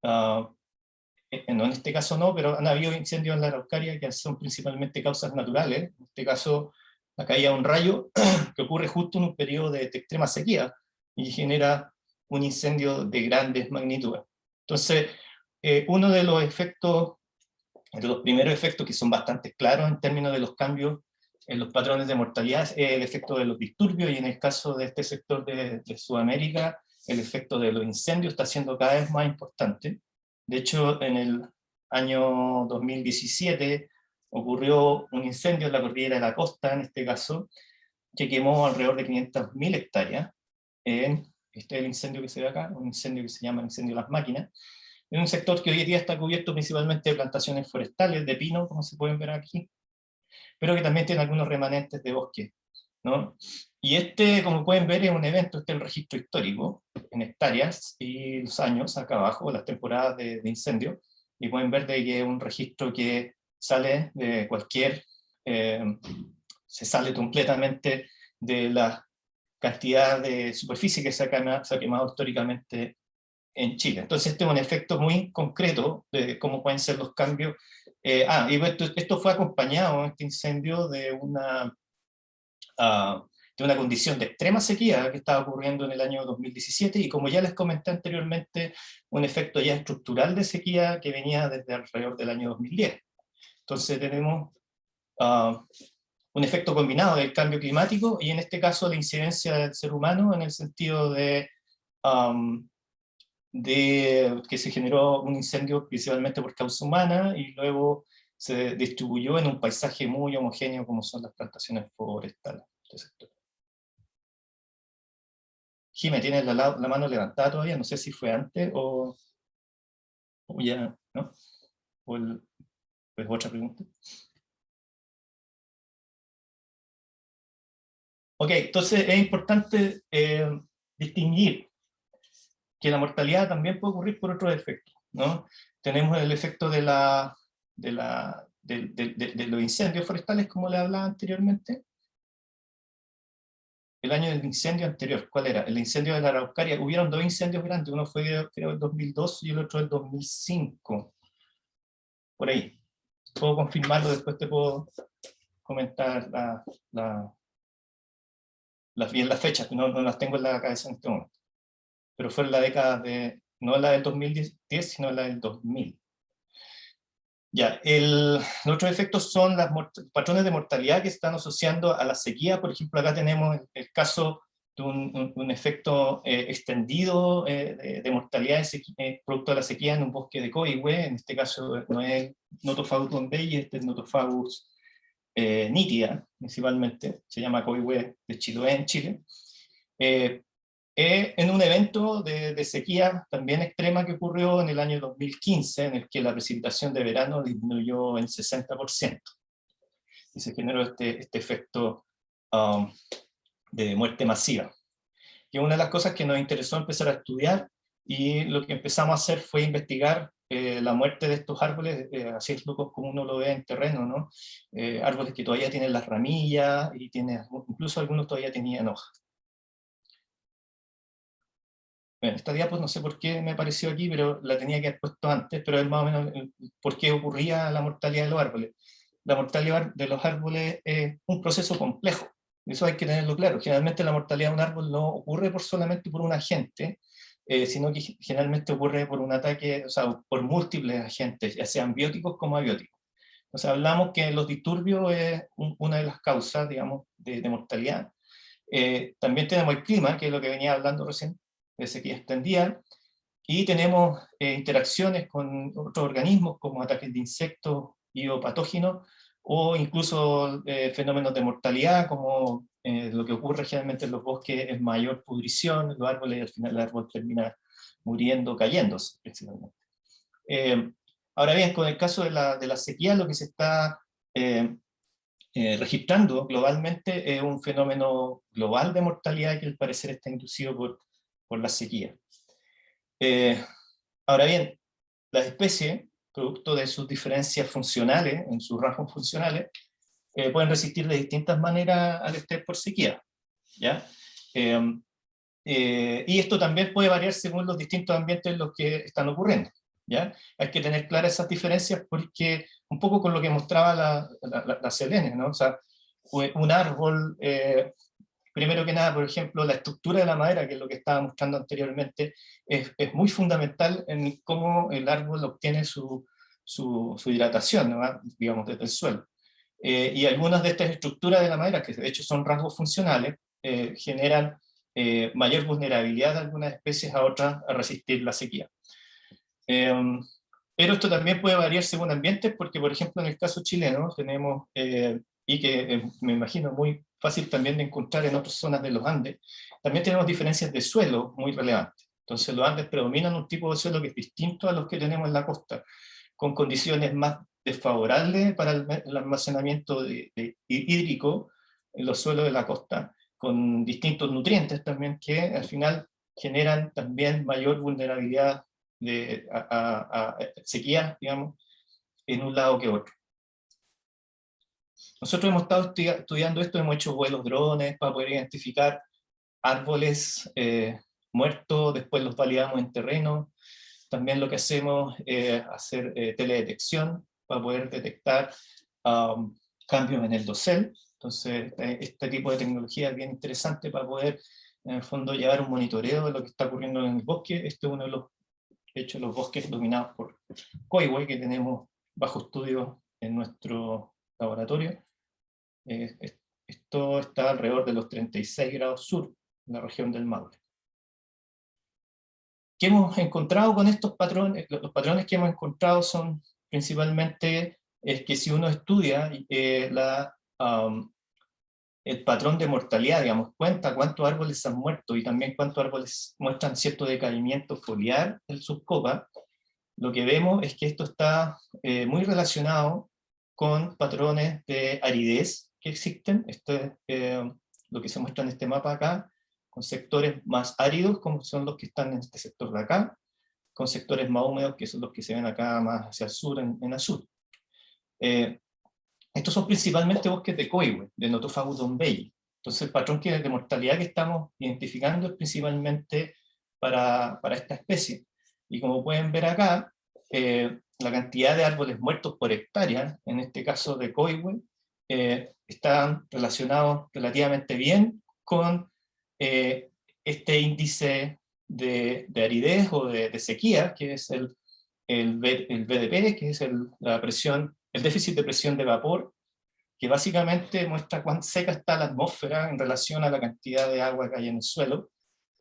no, en este caso no, pero han habido incendios en la Araucaria que son principalmente causas naturales. En este caso, la caída de un rayo que ocurre justo en un periodo de extrema sequía y genera un incendio de grandes magnitudes. Entonces, uno de los efectos, de los primeros efectos que son bastante claros en términos de los cambios en los patrones de mortalidad es el efecto de los disturbios, y en el caso de este sector de Sudamérica, el efecto de los incendios está siendo cada vez más importante. De hecho, en el año 2017 ocurrió un incendio en la cordillera de la costa, en este caso, que quemó alrededor de 500.000 hectáreas. Este es el incendio que se ve acá, un incendio que se llama el incendio de las máquinas. Es un sector que hoy día está cubierto principalmente de plantaciones forestales, de pino, como se pueden ver aquí, pero que también tiene algunos remanentes de bosque, ¿no? Y este, como pueden ver, es un evento, este es el registro histórico, en hectáreas, y los años acá abajo, las temporadas de incendio, y pueden ver de que es un registro que sale de cualquier, se sale completamente de la cantidad de superficie que se ha quemado históricamente en Chile. Entonces este es un efecto muy concreto de cómo pueden ser los cambios. Y esto fue acompañado, este incendio, de una condición de extrema sequía que estaba ocurriendo en el año 2017, y como ya les comenté anteriormente, un efecto ya estructural de sequía que venía desde alrededor del año 2010. Entonces tenemos un efecto combinado del cambio climático, y en este caso la incidencia del ser humano, en el sentido de que se generó un incendio principalmente por causa humana, y luego se distribuyó en un paisaje muy homogéneo como son las plantaciones forestales. Jimé, ¿tienes la mano levantada todavía? No sé si fue antes o ya, ¿no? ¿Es otra pregunta? Ok, entonces es importante distinguir que la mortalidad también puede ocurrir por otros efectos, ¿no? Tenemos el efecto de los incendios forestales, como le hablaba anteriormente. El año del incendio anterior, ¿cuál era? El incendio de la Araucaria. Hubieron dos incendios grandes, uno fue, creo, el 2002 y el otro el 2005. Por ahí. Puedo confirmarlo, después te puedo comentar bien las fechas, no las tengo en la cabeza en este momento. Pero fue en la década de, no la del 2010, sino la del 2000. Ya, los otros efectos son los patrones de mortalidad que están asociando a la sequía. Por ejemplo, acá tenemos el caso de un efecto extendido de mortalidad producto de la sequía en un bosque de Coihue. En este caso no es Nothofagus bombei, este es Nothofagus nítida, principalmente, se llama Coihue de Chiloé en Chile. En un evento de sequía también extrema que ocurrió en el año 2015, en el que la precipitación de verano disminuyó en 60%. Y se generó este efecto de muerte masiva. Y una de las cosas que nos interesó empezar a estudiar, y lo que empezamos a hacer fue investigar la muerte de estos árboles, así es como uno lo ve en terreno, ¿no? Árboles que todavía tienen las ramillas, y incluso algunos todavía tenían hojas. Bueno, esta diapositiva no sé por qué me apareció aquí, pero la tenía que haber puesto antes, pero es más o menos por qué ocurría la mortalidad de los árboles. La mortalidad de los árboles es un proceso complejo, eso hay que tenerlo claro. Generalmente la mortalidad de un árbol no ocurre solamente por un agente, sino que generalmente ocurre por un ataque, o sea, por múltiples agentes, ya sean bióticos como abióticos. O sea, hablamos que los disturbios es una de las causas, digamos, de mortalidad. También tenemos el clima, que es lo que venía hablando recién, de sequía extendida, y tenemos interacciones con otros organismos como ataques de insectos y o patógenos, o incluso fenómenos de mortalidad, como lo que ocurre generalmente en los bosques es mayor pudrición, los árboles, al final el árbol termina muriendo, cayéndose principalmente. Ahora bien, con el caso de la sequía, lo que se está registrando globalmente es un fenómeno global de mortalidad que al parecer está inducido por la sequía. Ahora bien, las especies, producto de sus diferencias funcionales, en sus rasgos funcionales, pueden resistir de distintas maneras al estrés por sequía. ¿ya? Y esto también puede variar según los distintos ambientes en los que están ocurriendo, ¿ya? Hay que tener claras esas diferencias porque, un poco con lo que mostraba la Selene, ¿no? O sea, un árbol, primero que nada, por ejemplo, la estructura de la madera, que es lo que estaba mostrando anteriormente, es muy fundamental en cómo el árbol obtiene su hidratación, ¿no? Digamos, desde el suelo. Y algunas de estas estructuras de la madera, que de hecho son rasgos funcionales, generan mayor vulnerabilidad de algunas especies a otras a resistir la sequía. Pero esto también puede variar según ambientes, porque por ejemplo en el caso chileno tenemos, y que me imagino muy fácil también de encontrar en otras zonas de los Andes, también tenemos diferencias de suelo muy relevantes. Entonces los Andes predominan un tipo de suelo que es distinto a los que tenemos en la costa, con condiciones más desfavorables para el almacenamiento hídrico en los suelos de la costa, con distintos nutrientes también que al final generan también mayor vulnerabilidad a sequía, digamos, en un lado que otro. Nosotros hemos estado estudiando esto, hemos hecho vuelos drones para poder identificar árboles muertos, después los validamos en terreno. También lo que hacemos es hacer teledetección para poder detectar cambios en el dosel. Entonces, este tipo de tecnología es bien interesante para poder, en el fondo, llevar un monitoreo de lo que está ocurriendo en el bosque. Este es uno de los bosques dominados por Coihue, que tenemos bajo estudio en nuestro laboratorio. Esto está alrededor de los 36 grados sur, en la región del Maule. ¿Qué hemos encontrado con estos patrones? Los patrones que hemos encontrado son principalmente que si uno estudia el patrón de mortalidad, digamos, cuenta cuántos árboles han muerto y también cuántos árboles muestran cierto decaimiento foliar en subcopa, lo que vemos es que esto está muy relacionado con patrones de aridez que existen. Esto es lo que se muestra en este mapa acá, con sectores más áridos, como son los que están en este sector de acá, con sectores más húmedos, que son los que se ven acá más hacia el sur, en azul. Estos son principalmente bosques de Coihue, de Notofagus dombelli. Entonces el patrón de mortalidad que estamos identificando es principalmente para esta especie. Y como pueden ver acá, la cantidad de árboles muertos por hectárea, en este caso de Coihue, están relacionados relativamente bien con este índice de aridez o de sequía, que es el BDP, que es la presión, el déficit de presión de vapor, que básicamente muestra cuán seca está la atmósfera en relación a la cantidad de agua que hay en el suelo,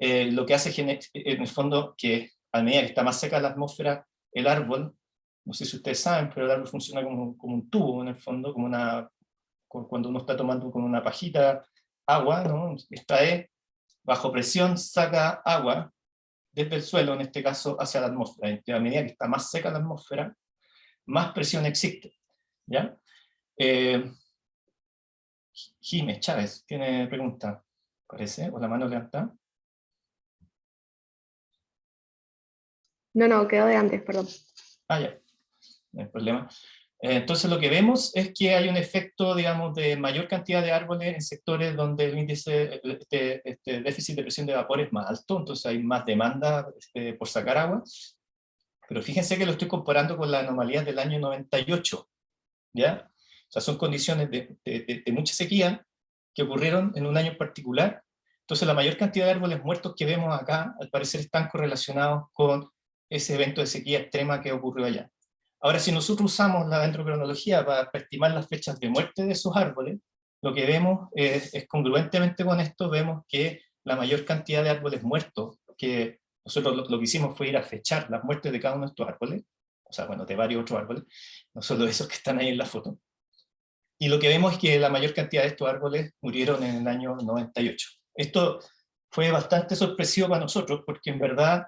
lo que hace en el fondo que a medida que está más seca la atmósfera, el árbol, no sé si ustedes saben, pero el árbol funciona como un tubo en el fondo, cuando uno está tomando con una pajita agua, ¿no? Extrae, bajo presión saca agua desde el suelo, en este caso, hacia la atmósfera. Y a medida que está más seca la atmósfera, más presión existe, ¿ya? Jiménez Chávez tiene pregunta, parece, o la mano levantada. No, quedó de antes, perdón. Ah, ya, no hay problema. Entonces lo que vemos es que hay un efecto, digamos, de mayor cantidad de árboles en sectores donde el índice, este déficit de presión de vapor es más alto, entonces hay más demanda por sacar agua. Pero fíjense que lo estoy comparando con la anomalía del año 98, ¿ya? O sea, son condiciones de mucha sequía que ocurrieron en un año en particular. Entonces la mayor cantidad de árboles muertos que vemos acá, al parecer están correlacionados con ese evento de sequía extrema que ocurrió allá. Ahora, si nosotros usamos la dendrocronología para estimar las fechas de muerte de esos árboles, lo que vemos es congruentemente con esto, vemos que la mayor cantidad de árboles muertos, que nosotros lo que hicimos fue ir a fechar las muertes de cada uno de estos árboles, o sea, bueno, de varios otros árboles, no solo esos que están ahí en la foto. Y lo que vemos es que la mayor cantidad de estos árboles murieron en el año 98. Esto fue bastante sorpresivo para nosotros, porque en verdad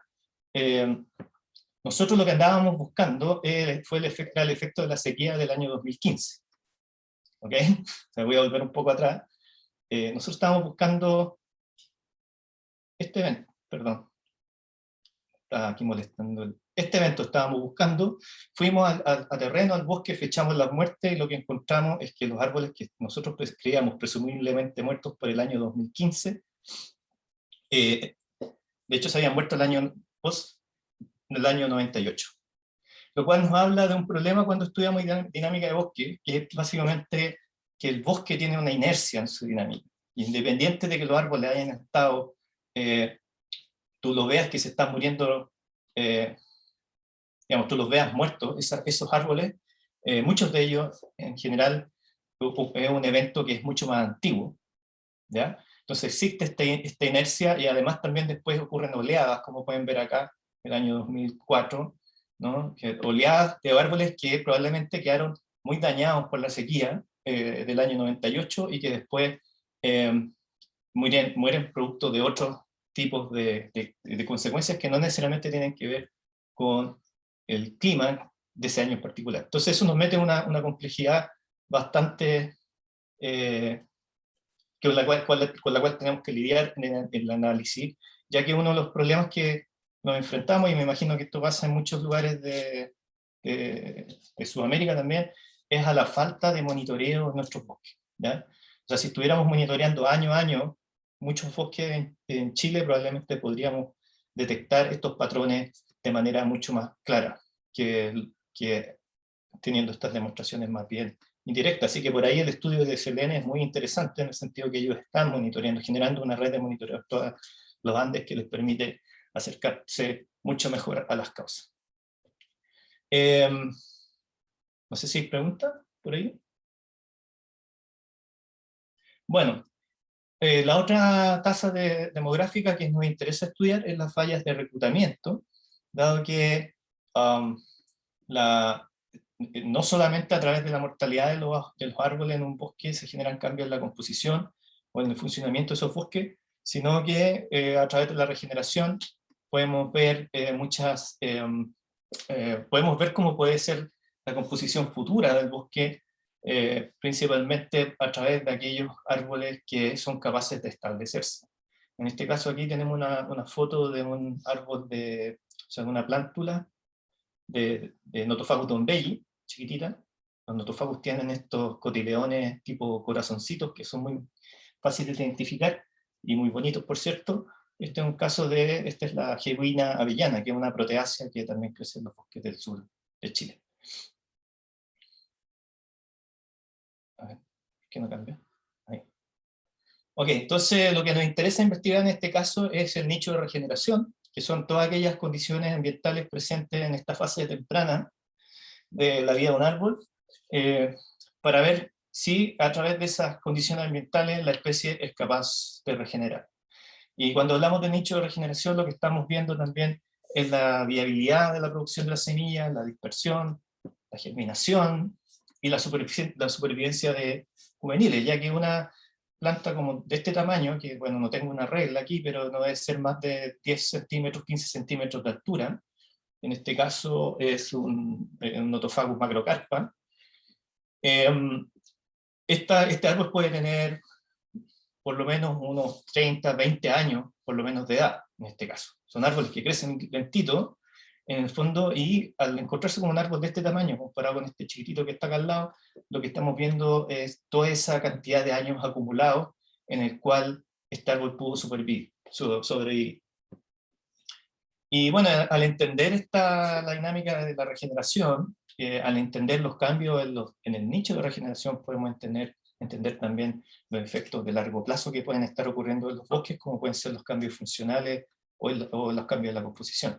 nosotros lo que andábamos buscando era el efecto de la sequía del año 2015. ¿Ok? O sea, voy a volver un poco atrás. Nosotros estábamos buscando este evento, perdón. está aquí molestando. Este evento estábamos buscando, fuimos a terreno, al bosque, fechamos las muertes, y lo que encontramos es que los árboles que nosotros creíamos presumiblemente muertos por el año 2015, de hecho se habían muerto el año 98. Lo cual nos habla de un problema cuando estudiamos dinámica de bosque, que es básicamente que el bosque tiene una inercia en su dinámica. Independiente de que los árboles hayan estado, tú lo veas que se están muriendo, digamos, tú los veas muertos, esos árboles, muchos de ellos en general es un evento que es mucho más antiguo, ¿ya? Entonces existe esta inercia, y además también después ocurren oleadas, como pueden ver acá, el año 2004, ¿no? Oleadas de árboles que probablemente quedaron muy dañados por la sequía del año 98, y que después mueren producto de otros tipos de consecuencias que no necesariamente tienen que ver con el clima de ese año en particular. Entonces eso nos mete en una complejidad bastante con la cual tenemos que lidiar en el análisis, ya que uno de los problemas que nos enfrentamos, y me imagino que esto pasa en muchos lugares de Sudamérica también, es a la falta de monitoreo en nuestros bosques, ¿ya? O sea, si estuviéramos monitoreando año a año muchos bosques en Chile, probablemente podríamos detectar estos patrones de manera mucho más clara que teniendo estas demostraciones más bien indirectas. Así que por ahí el estudio de SLN es muy interesante, en el sentido que ellos están monitoreando, generando una red de monitoreo de todos los Andes que les permite acercarse mucho mejor a las causas. No sé si hay preguntas por ahí. Bueno, la otra tasa demográfica que nos interesa estudiar es las fallas de reclutamiento, dado que no solamente a través de la mortalidad de los árboles en un bosque se generan cambios en la composición o en el funcionamiento de esos bosques, sino que a través de la regeneración podemos ver podemos ver cómo puede ser la composición futura del bosque, principalmente a través de aquellos árboles que son capaces de establecerse. En este caso aquí tenemos una foto de un árbol de una plántula de Nothofagus dombelli, chiquitita. Los Nothofagus tienen estos cotiledones tipo corazoncitos que son muy fáciles de identificar y muy bonitos, por cierto. Este es un caso esta es la Genuina avellana, que es una proteácea que también crece en los bosques del sur de Chile. A ver, ¿por qué no cambia? Ahí. Ok, entonces lo que nos interesa investigar en este caso es el nicho de regeneración, que son todas aquellas condiciones ambientales presentes en esta fase temprana de la vida de un árbol, para ver si a través de esas condiciones ambientales la especie es capaz de regenerar. Y cuando hablamos de nicho de regeneración, lo que estamos viendo también es la viabilidad de la producción de la semilla, la dispersión, la germinación y la supervivencia de juveniles, ya que una planta como de este tamaño, que bueno, no tengo una regla aquí, pero no debe ser más de 10 centímetros, 15 centímetros de altura, en este caso es un Nothofagus macrocarpa. Este árbol puede tener por lo menos unos 30, 20 años, por lo menos de edad, en este caso. Son árboles que crecen lentito, en el fondo, y al encontrarse con un árbol de este tamaño, comparado con este chiquitito que está acá al lado, lo que estamos viendo es toda esa cantidad de años acumulados en el cual este árbol pudo sobrevivir. Y bueno, al entender la dinámica de la regeneración, al entender los cambios en el nicho de regeneración, podemos entender también los efectos de largo plazo que pueden estar ocurriendo en los bosques, como pueden ser los cambios funcionales o los cambios de la composición.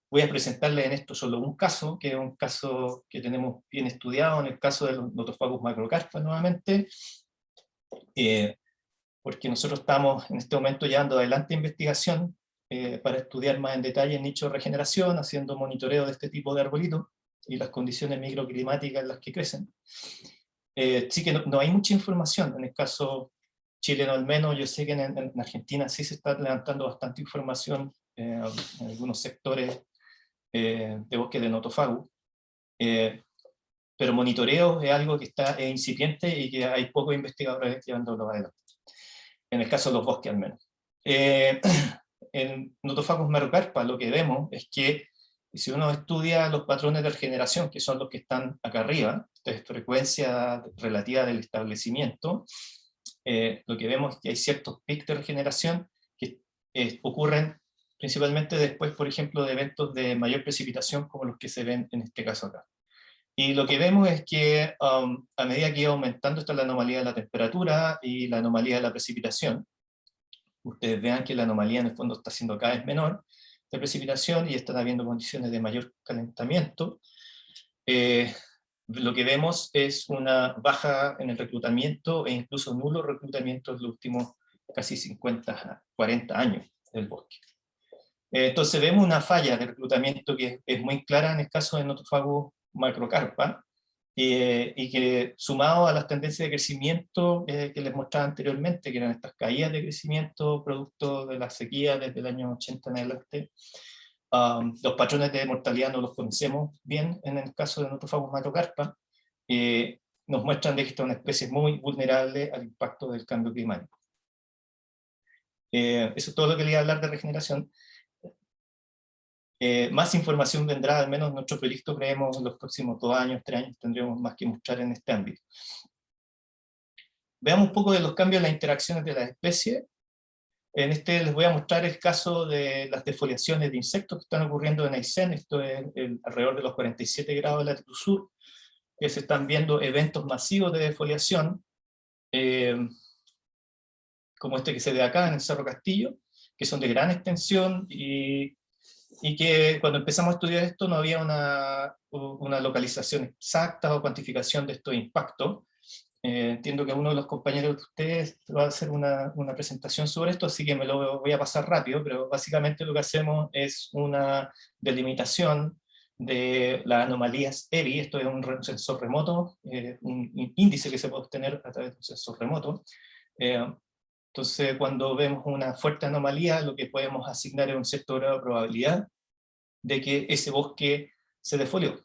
Voy a presentarles en esto solo un caso, que es un caso que tenemos bien estudiado, en el caso de los Nothofagus macrocarpa nuevamente, porque nosotros estamos en este momento llevando adelante investigación para estudiar más en detalle el nicho de regeneración, haciendo monitoreo de este tipo de arbolitos y las condiciones microclimáticas en las que crecen. Sí que no hay mucha información, en el caso chileno al menos. Yo sé que en Argentina sí se está levantando bastante información en algunos sectores de bosque de Nothofagus, pero monitoreo es algo que está incipiente y que hay pocos investigadores llevándolo adelante, en el caso de los bosques al menos. en Notophagos macrocarpa lo que vemos es que si uno estudia los patrones de regeneración, que son los que están acá arriba, esta es frecuencia relativa del establecimiento, lo que vemos es que hay ciertos picos de regeneración que ocurren principalmente después, por ejemplo, de eventos de mayor precipitación, como los que se ven en este caso acá. Y lo que vemos es que a medida que iba aumentando, esta es la anomalía de la temperatura y la anomalía de la precipitación. Ustedes vean que la anomalía en el fondo está siendo cada vez menor de precipitación y están habiendo condiciones de mayor calentamiento. Lo que vemos es una baja en el reclutamiento e incluso nulo reclutamiento en los últimos casi 50, 40 años del bosque. Entonces vemos una falla de reclutamiento que es muy clara en el caso de Notophagos macrocarpa, y que sumado a las tendencias de crecimiento que les mostraba anteriormente, que eran estas caídas de crecimiento producto de la sequía desde el año 80 en adelante, los patrones de mortalidad no los conocemos bien en el caso de Notophagos macrocarpa, nos muestran de que esta es una especie muy vulnerable al impacto del cambio climático. Eso es todo lo que quería hablar de regeneración. Más información vendrá, al menos en nuestro proyecto creemos en los próximos 2 años, 3 años tendremos más que mostrar en este ámbito. Veamos un poco de los cambios en las interacciones de las especies. En este les voy a mostrar el caso de las defoliaciones de insectos que están ocurriendo en Aysén. Esto es alrededor de los 47 grados de latitud sur, que se están viendo eventos masivos de defoliación, como este que se ve acá en el Cerro Castillo, que son de gran extensión y que cuando empezamos a estudiar esto no había una localización exacta o cuantificación de estos impactos. Entiendo que uno de los compañeros de ustedes va a hacer una presentación sobre esto, así que me lo voy a pasar rápido, pero básicamente lo que hacemos es una delimitación de las anomalías EBI. Esto es un sensor remoto, un índice que se puede obtener a través de un sensor remoto. Entonces, cuando vemos una fuerte anomalía, lo que podemos asignar es un cierto grado de probabilidad de que ese bosque se defolió.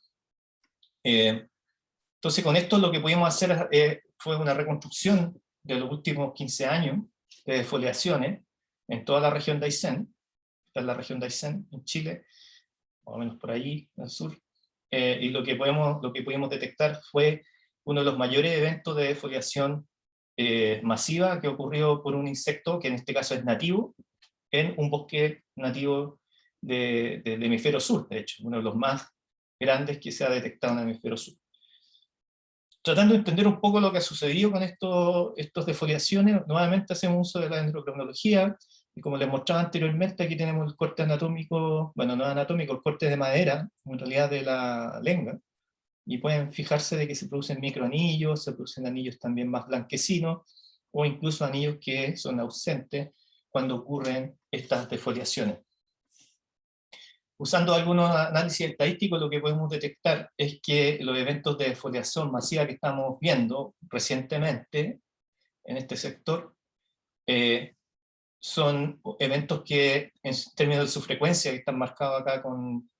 Entonces, con esto lo que pudimos hacer fue una reconstrucción de los últimos 15 años de defoliaciones en toda la región de Aysén. Esta es la región de Aysén, en Chile, más o menos por allí, al sur. Y lo que pudimos detectar fue uno de los mayores eventos de defoliación masiva que ocurrió por un insecto que en este caso es nativo, en un bosque nativo del hemisferio sur, de hecho, uno de los más grandes que se ha detectado en el hemisferio sur. Tratando de entender un poco lo que ha sucedido con estas defoliaciones, nuevamente hacemos uso de la dendrocronología, y como les mostraba anteriormente, aquí tenemos el corte anatómico, bueno, no anatómico, el corte de madera, en realidad de la lenga, y pueden fijarse de que se producen microanillos, se producen anillos también más blanquecinos, o incluso anillos que son ausentes cuando ocurren estas defoliaciones. Usando algunos análisis estadísticos, lo que podemos detectar es que los eventos de defoliación masiva que estamos viendo recientemente en este sector son eventos que, en términos de su frecuencia, que están marcados acá con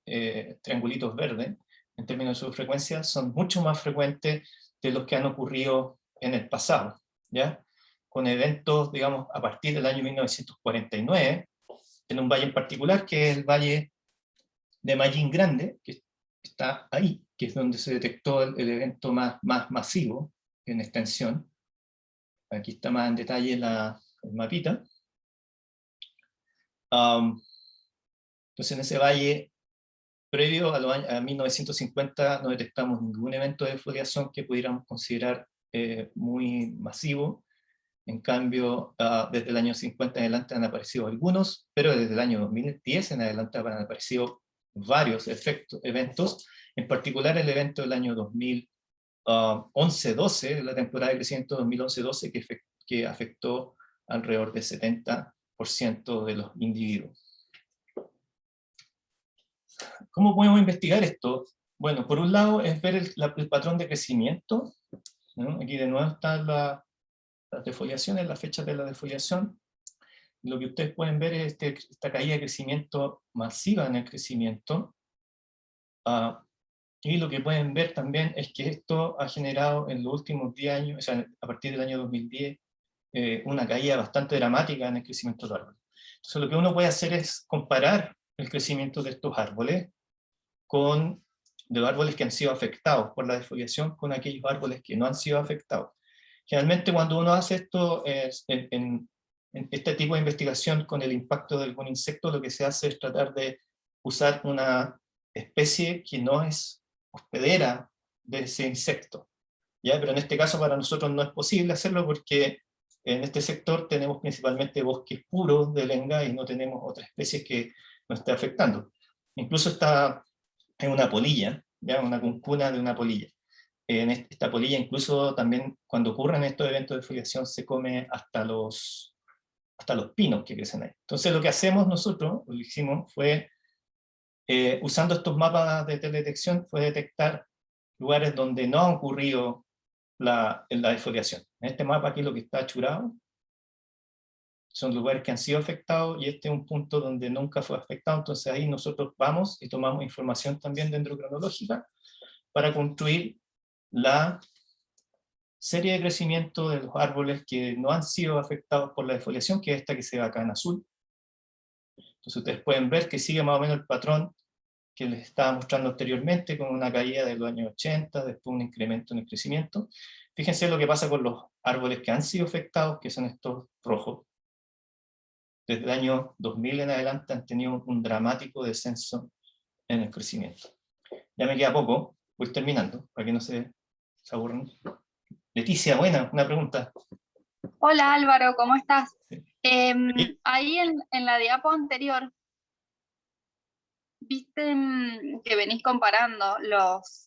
triangulitos verdes, en términos de su frecuencia, son mucho más frecuentes de los que han ocurrido en el pasado, ¿ya? Con eventos, digamos, a partir del año 1949, en un valle en particular, que es el valle de Mallín Grande, que está ahí, que es donde se detectó el evento más masivo en extensión. Aquí está más en detalle el mapita. Entonces en ese valle, previo a 1950, no detectamos ningún evento de defoliación que pudiéramos considerar muy masivo. En cambio, desde el año 50 en adelante han aparecido algunos, pero desde el año 2010 en adelante han aparecido varios eventos, en particular el evento del año 2011-12, la temporada de crecimiento 2011-12, que afectó alrededor del 70% de los individuos. ¿Cómo podemos investigar esto? Bueno, por un lado es ver el patrón de crecimiento, ¿no? Aquí de nuevo están las defoliaciones, las fechas de la defoliación. Lo que ustedes pueden ver es esta caída de crecimiento masiva en el crecimiento. Y lo que pueden ver también es que esto ha generado en los últimos 10 años, o sea, a partir del año 2010, una caída bastante dramática en el crecimiento del árbol. Entonces lo que uno puede hacer es comparar el crecimiento de estos árboles de los árboles que han sido afectados por la defoliación con aquellos árboles que no han sido afectados. Generalmente cuando uno hace esto en este tipo de investigación con el impacto de algún insecto, lo que se hace es tratar de usar una especie que no es hospedera de ese insecto, ¿ya? Pero en este caso para nosotros no es posible hacerlo porque en este sector tenemos principalmente bosques puros de lenga y no tenemos otras especies que nos esté afectando. Incluso está en una polilla, ¿ya? Una cuncuna de una polilla. En esta polilla incluso también cuando ocurren estos eventos de defoliación se come hasta los pinos que crecen ahí. Entonces lo que hacemos nosotros, lo que hicimos fue, usando estos mapas de teledetección, fue detectar lugares donde no ha ocurrido la defoliación. En este mapa aquí lo que está achurado son lugares que han sido afectados y este es un punto donde nunca fue afectado, entonces ahí nosotros vamos y tomamos información también dendrocronológica para construir la serie de crecimiento de los árboles que no han sido afectados por la defoliación, que es esta que se ve acá en azul. Entonces ustedes pueden ver que sigue más o menos el patrón que les estaba mostrando anteriormente, con una caída de los años 80, después un incremento en el crecimiento. Fíjense lo que pasa con los árboles que han sido afectados, que son estos rojos. Desde el año 2000 en adelante han tenido un dramático descenso en el crecimiento. Ya me queda poco, voy terminando, para que no se aburran. Leticia, buena, una pregunta. Hola Álvaro, ¿cómo estás? Ahí en la diapo anterior, viste que venís comparando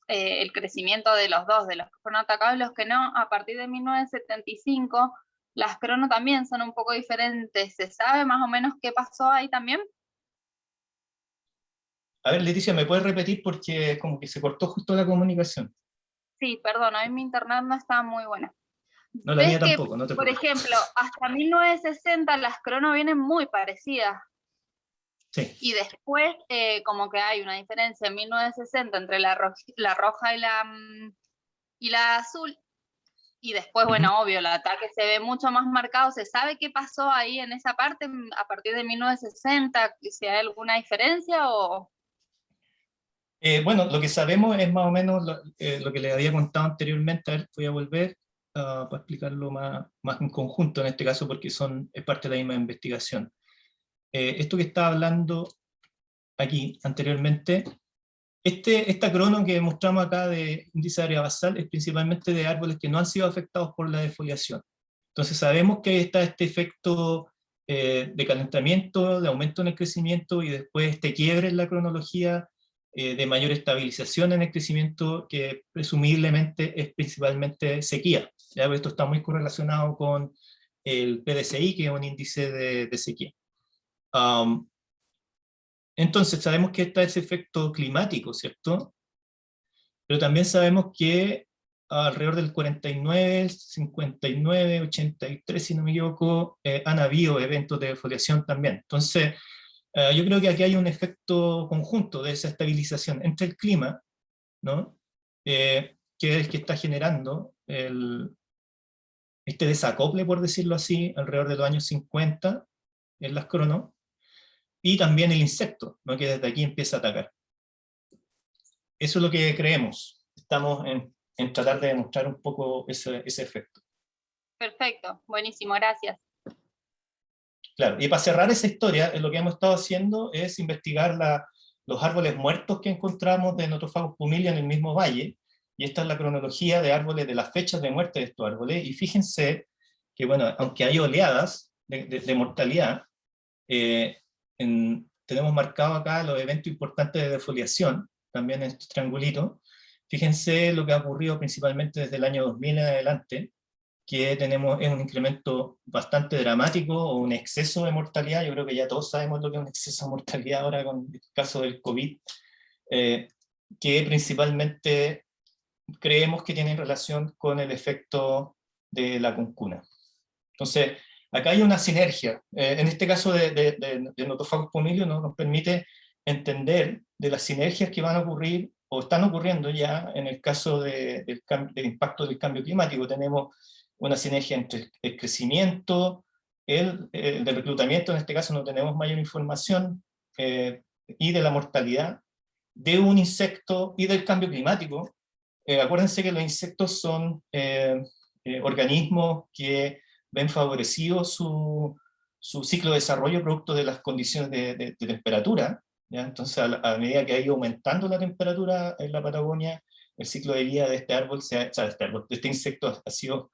el crecimiento de los dos, de los que fueron atacados y los que no, a partir de 1975, las crono también son un poco diferentes. ¿Se sabe más o menos qué pasó ahí también? A ver, Leticia, ¿me puedes repetir? Porque como que se cortó justo la comunicación. Sí, perdón, hoy mi internet no está muy buena. No, la mía tampoco, no te por preocupes. ejemplo, hasta 1960 las crono vienen muy parecidas. Sí. Y después como que hay una diferencia en 1960 entre la roja y la azul. Y después, bueno, obvio, el ataque se ve mucho más marcado. ¿Se sabe qué pasó ahí en esa parte a partir de 1960? ¿Si hay alguna diferencia o...? Bueno, lo que sabemos es más o menos lo que les había contado anteriormente. A ver, voy a volver para explicarlo más en conjunto en este caso, porque es parte de la misma investigación. Esto que estaba hablando aquí anteriormente, esta crono que mostramos acá de índice de área basal es principalmente de árboles que no han sido afectados por la defoliación. Entonces sabemos que está este efecto de calentamiento, de aumento en el crecimiento y después este quiebre en la cronología de mayor estabilización en el crecimiento, que presumiblemente es principalmente sequía. ¿Ya? Esto está muy correlacionado con el PDCI, que es un índice de sequía. Entonces sabemos que está ese efecto climático, ¿cierto? Pero también sabemos que alrededor del 49, 59, 83, si no me equivoco, han habido eventos de defoliación también. Entonces, yo creo que aquí hay un efecto conjunto de esa estabilización entre el clima, ¿no? Que es el que está generando este desacople, por decirlo así, alrededor de los años 50 en las cronos, y también el insecto, ¿no? Que desde aquí empieza a atacar. Eso es lo que creemos. Estamos en tratar de demostrar un poco ese efecto. Perfecto, buenísimo, gracias. Claro, y para cerrar esa historia, lo que hemos estado haciendo es investigar los árboles muertos que encontramos de Nothofagus pumila en el mismo valle, y esta es la cronología de árboles, de las fechas de muerte de estos árboles, y fíjense que, bueno, aunque hay oleadas de mortalidad, tenemos marcado acá los eventos importantes de defoliación, también en estos triangulitos. Fíjense lo que ha ocurrido principalmente desde el año 2000 en adelante, que es un incremento bastante dramático, o un exceso de mortalidad. Yo creo que ya todos sabemos lo que es un exceso de mortalidad ahora con el caso del COVID, que principalmente creemos que tiene relación con el efecto de la cuncuna. Entonces, acá hay una sinergia. En este caso de Nothofagus pumila nos permite entender de las sinergias que van a ocurrir, o están ocurriendo ya, en el caso del impacto del cambio climático. Tenemos una sinergia entre el crecimiento el de reclutamiento, en este caso no tenemos mayor información, y de la mortalidad de un insecto y del cambio climático. Acuérdense que los insectos son organismos que ven favorecido su ciclo de desarrollo producto de las condiciones de temperatura, ¿ya? Entonces, a medida que ha ido aumentando la temperatura en la Patagonia, el ciclo de vida de este árbol, de este insecto ha sido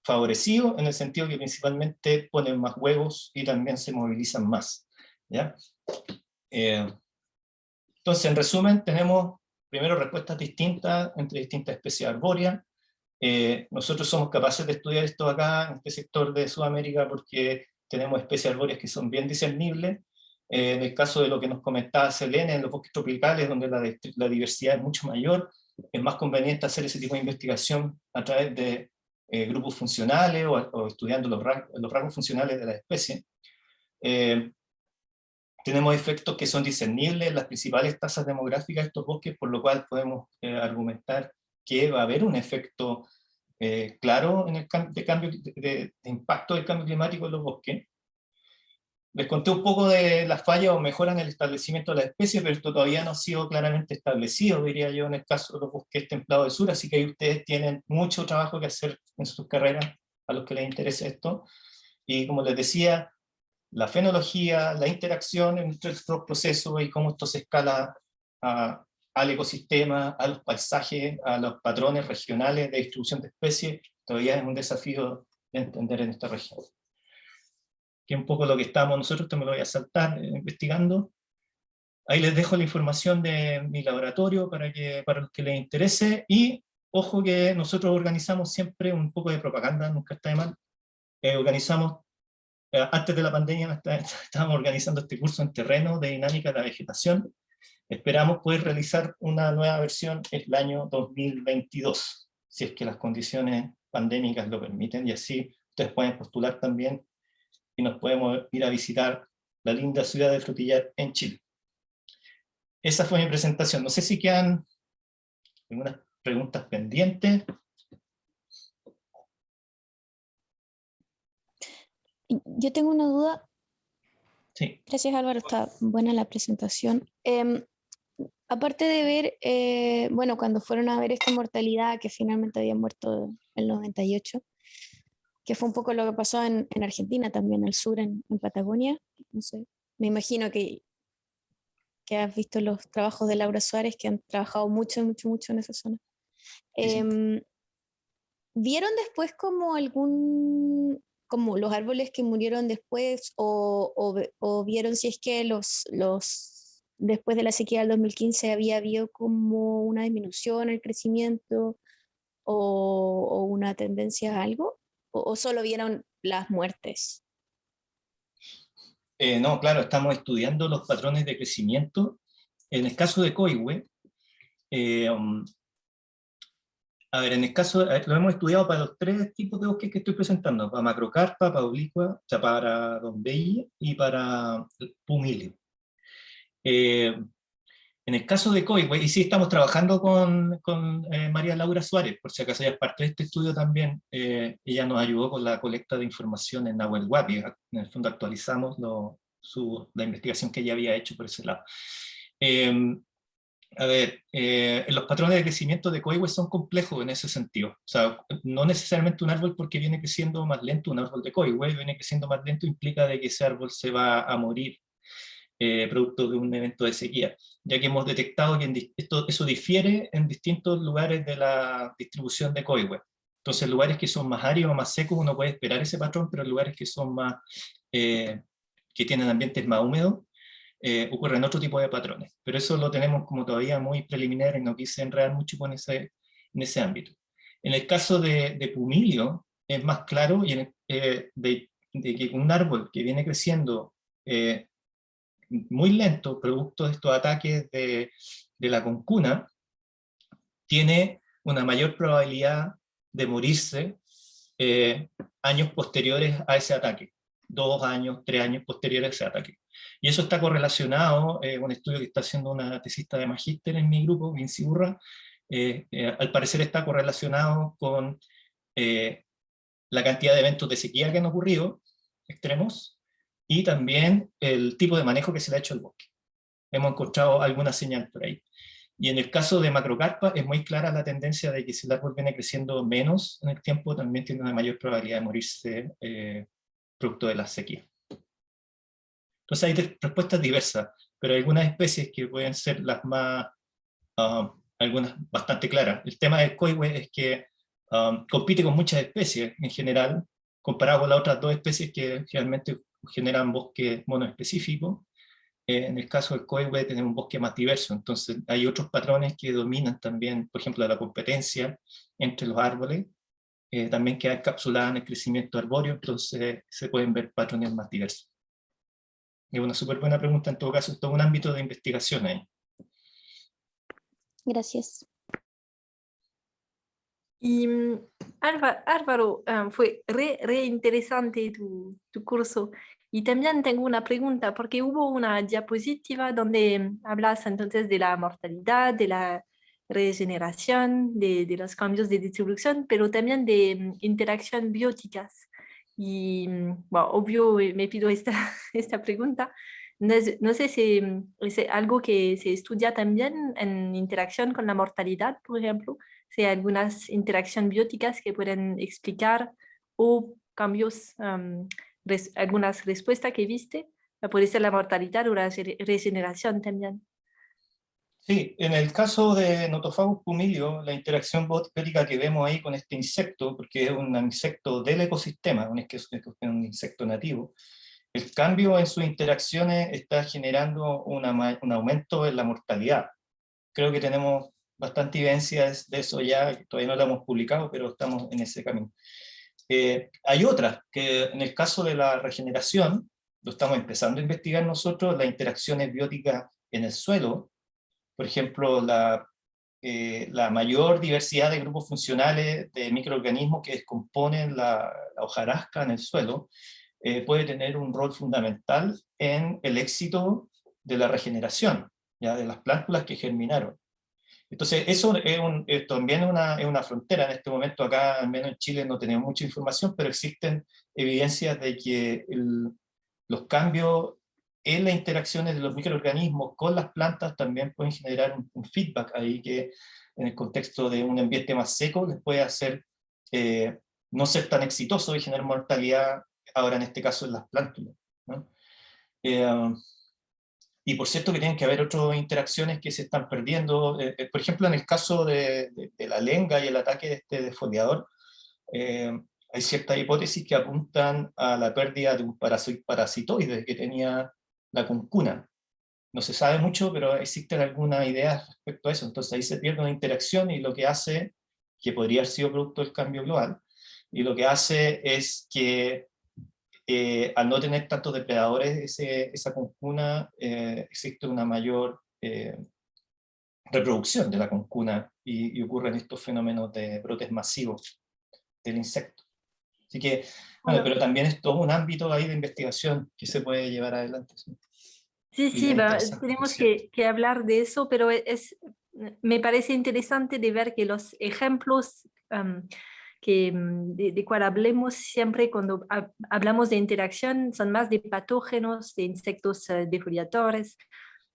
favorecido en el sentido que principalmente ponen más huevos y también se movilizan más, ¿ya? Entonces, en resumen, tenemos primero respuestas distintas entre distintas especies arbóreas. Nosotros somos capaces de estudiar esto acá, en este sector de Sudamérica, porque tenemos especies arbóreas que son bien discernibles. En el caso de lo que nos comentaba Selene, en los bosques tropicales, donde la diversidad es mucho mayor, es más conveniente hacer ese tipo de investigación a través de grupos funcionales o estudiando los rasgos funcionales de la especie. Tenemos efectos que son discernibles en las principales tasas demográficas de estos bosques, por lo cual podemos argumentar que va a haber un efecto claro en el de impacto del cambio climático en los bosques. Les conté un poco de las fallas o mejoras en el establecimiento de la especie, pero esto todavía no ha sido claramente establecido, diría yo, en el caso de los bosques templados del sur, así que ahí ustedes tienen mucho trabajo que hacer en sus carreras, a los que les interese esto. Y como les decía, la fenología, la interacción entre estos procesos y cómo esto se escala al ecosistema, a los paisajes, a los patrones regionales de distribución de especies, todavía es un desafío de entender en esta región. Que es un poco lo que estamos nosotros, esto me lo voy a saltar investigando. Ahí les dejo la información de mi laboratorio para los que les interese, y ojo que nosotros organizamos siempre un poco de propaganda, nunca está de mal. Organizamos antes de la pandemia estábamos organizando este curso en terreno de dinámica de la vegetación. Esperamos poder realizar una nueva versión el año 2022, si es que las condiciones pandémicas lo permiten, y así ustedes pueden postular también y nos podemos ir a visitar la linda ciudad de Frutillar en Chile. Esa fue mi presentación. No sé si quedan algunas preguntas pendientes. Yo tengo una duda. Sí. Gracias, Álvaro, está buena la presentación. Aparte de ver, bueno, cuando fueron a ver esta mortalidad que finalmente había muerto en el 98, que fue un poco lo que pasó en Argentina también, al sur, en Patagonia, no sé, me imagino que has visto los trabajos de Laura Suárez, que han trabajado mucho en esa zona. ¿Vieron después como los árboles que murieron después, o vieron si es que después de la sequía del 2015 había habido como una disminución en el crecimiento o una tendencia a algo, o solo vieron las muertes? No, claro, estamos estudiando los patrones de crecimiento. En el caso de Coihue, a ver, en el caso, lo hemos estudiado para los tres tipos de bosques que estoy presentando, para macrocarpa, para oblicua, o sea, para dombeye y para pumilio. En el caso de Coihue, y sí estamos trabajando con María Laura Suárez, por si acaso ella es parte de este estudio también, ella nos ayudó con la colecta de información en Nahuel Huapi, en el fondo actualizamos la investigación que ella había hecho por ese lado. A ver, los patrones de crecimiento de Coihue son complejos en ese sentido. O sea, no necesariamente un árbol porque viene creciendo más lento, un árbol de Coihue viene creciendo más lento implica de que ese árbol se va a morir producto de un evento de sequía, ya que hemos detectado que eso difiere en distintos lugares de la distribución de Coihue. Entonces, en lugares que son más áridos o más secos uno puede esperar ese patrón, pero en lugares que son más, que tienen ambientes más húmedos, ocurren otro tipo de patrones, pero eso lo tenemos como todavía muy preliminar y no quise enredar mucho en ese ámbito. En el caso de pumilio es más claro y de que un árbol que viene creciendo muy lento, producto de estos ataques de la concuna, tiene una mayor probabilidad de morirse años posteriores a ese ataque, 2 años, 3 años posteriores a ese ataque. Y eso está correlacionado, un estudio que está haciendo una tesista de magíster en mi grupo, Vinci Urra, al parecer está correlacionado con la cantidad de eventos de sequía que han ocurrido, extremos, y también el tipo de manejo que se le ha hecho al bosque. Hemos encontrado alguna señal por ahí. Y en el caso de macrocarpa es muy clara la tendencia de que si el árbol viene creciendo menos en el tiempo, también tiene una mayor probabilidad de morirse producto de la sequía. Entonces hay respuestas diversas, pero hay algunas especies que pueden ser las más, algunas bastante claras. El tema del coihue es que compite con muchas especies en general, comparado con las otras dos especies que generalmente generan bosque monoespecífico. En el caso del coihue tenemos un bosque más diverso, entonces hay otros patrones que dominan también, por ejemplo, la competencia entre los árboles, también queda encapsulada en el crecimiento arbóreo, entonces se pueden ver patrones más diversos. Es una súper buena pregunta, en todo caso, es todo un ámbito de investigación ahí. Gracias. Y Álvaro, fue re interesante tu curso. Y también tengo una pregunta, porque hubo una diapositiva donde hablas entonces de la mortalidad, de la regeneración, de los cambios de distribución, pero también de interacción bióticas. Y, bueno, obvio me pido esta pregunta. No sé si es algo que se estudia también en interacción con la mortalidad, por ejemplo, si hay algunas interacciones bióticas que pueden explicar o cambios, algunas respuestas que viste, puede ser la mortalidad o la regeneración también. Sí, en el caso de Nothofagus pumilio, la interacción biótica que vemos ahí con este insecto, porque es un insecto del ecosistema, es un insecto nativo, el cambio en sus interacciones está generando un aumento en la mortalidad. Creo que tenemos bastante evidencia de eso ya, todavía no lo hemos publicado, pero estamos en ese camino. Hay otras, que en el caso de la regeneración, lo estamos empezando a investigar nosotros, las interacciones bióticas en el suelo, por ejemplo, la mayor diversidad de grupos funcionales de microorganismos que descomponen la hojarasca en el suelo, puede tener un rol fundamental en el éxito de la regeneración, ya de las plántulas que germinaron. Entonces, eso es también es una frontera. En este momento acá, al menos en Chile, no tenemos mucha información, pero existen evidencias de que los cambios en las interacciones de los microorganismos con las plantas también pueden generar un feedback ahí que en el contexto de un ambiente más seco les puede hacer no ser tan exitoso y generar mortalidad, ahora en este caso en las plántulas, ¿no? Y por cierto que tienen que haber otras interacciones que se están perdiendo. Por ejemplo, en el caso de la lenga y el ataque de este defoliador, hay ciertas hipótesis que apuntan a la pérdida de un parasitoide que tenía la cuncuna. No se sabe mucho, pero existen algunas ideas respecto a eso. Entonces ahí se pierde una interacción y lo que hace, que podría haber sido producto del cambio global, y lo que hace es que al no tener tantos depredadores esa cuncuna, existe una mayor reproducción de la cuncuna y ocurren estos fenómenos de brotes masivos del insecto. Así que, bueno, pero también es todo un ámbito ahí de investigación que se puede llevar adelante. Sí, tenemos que hablar de eso, pero me parece interesante de ver que los ejemplos de cual hablemos siempre cuando hablamos de interacción son más de patógenos, de insectos defoliadores,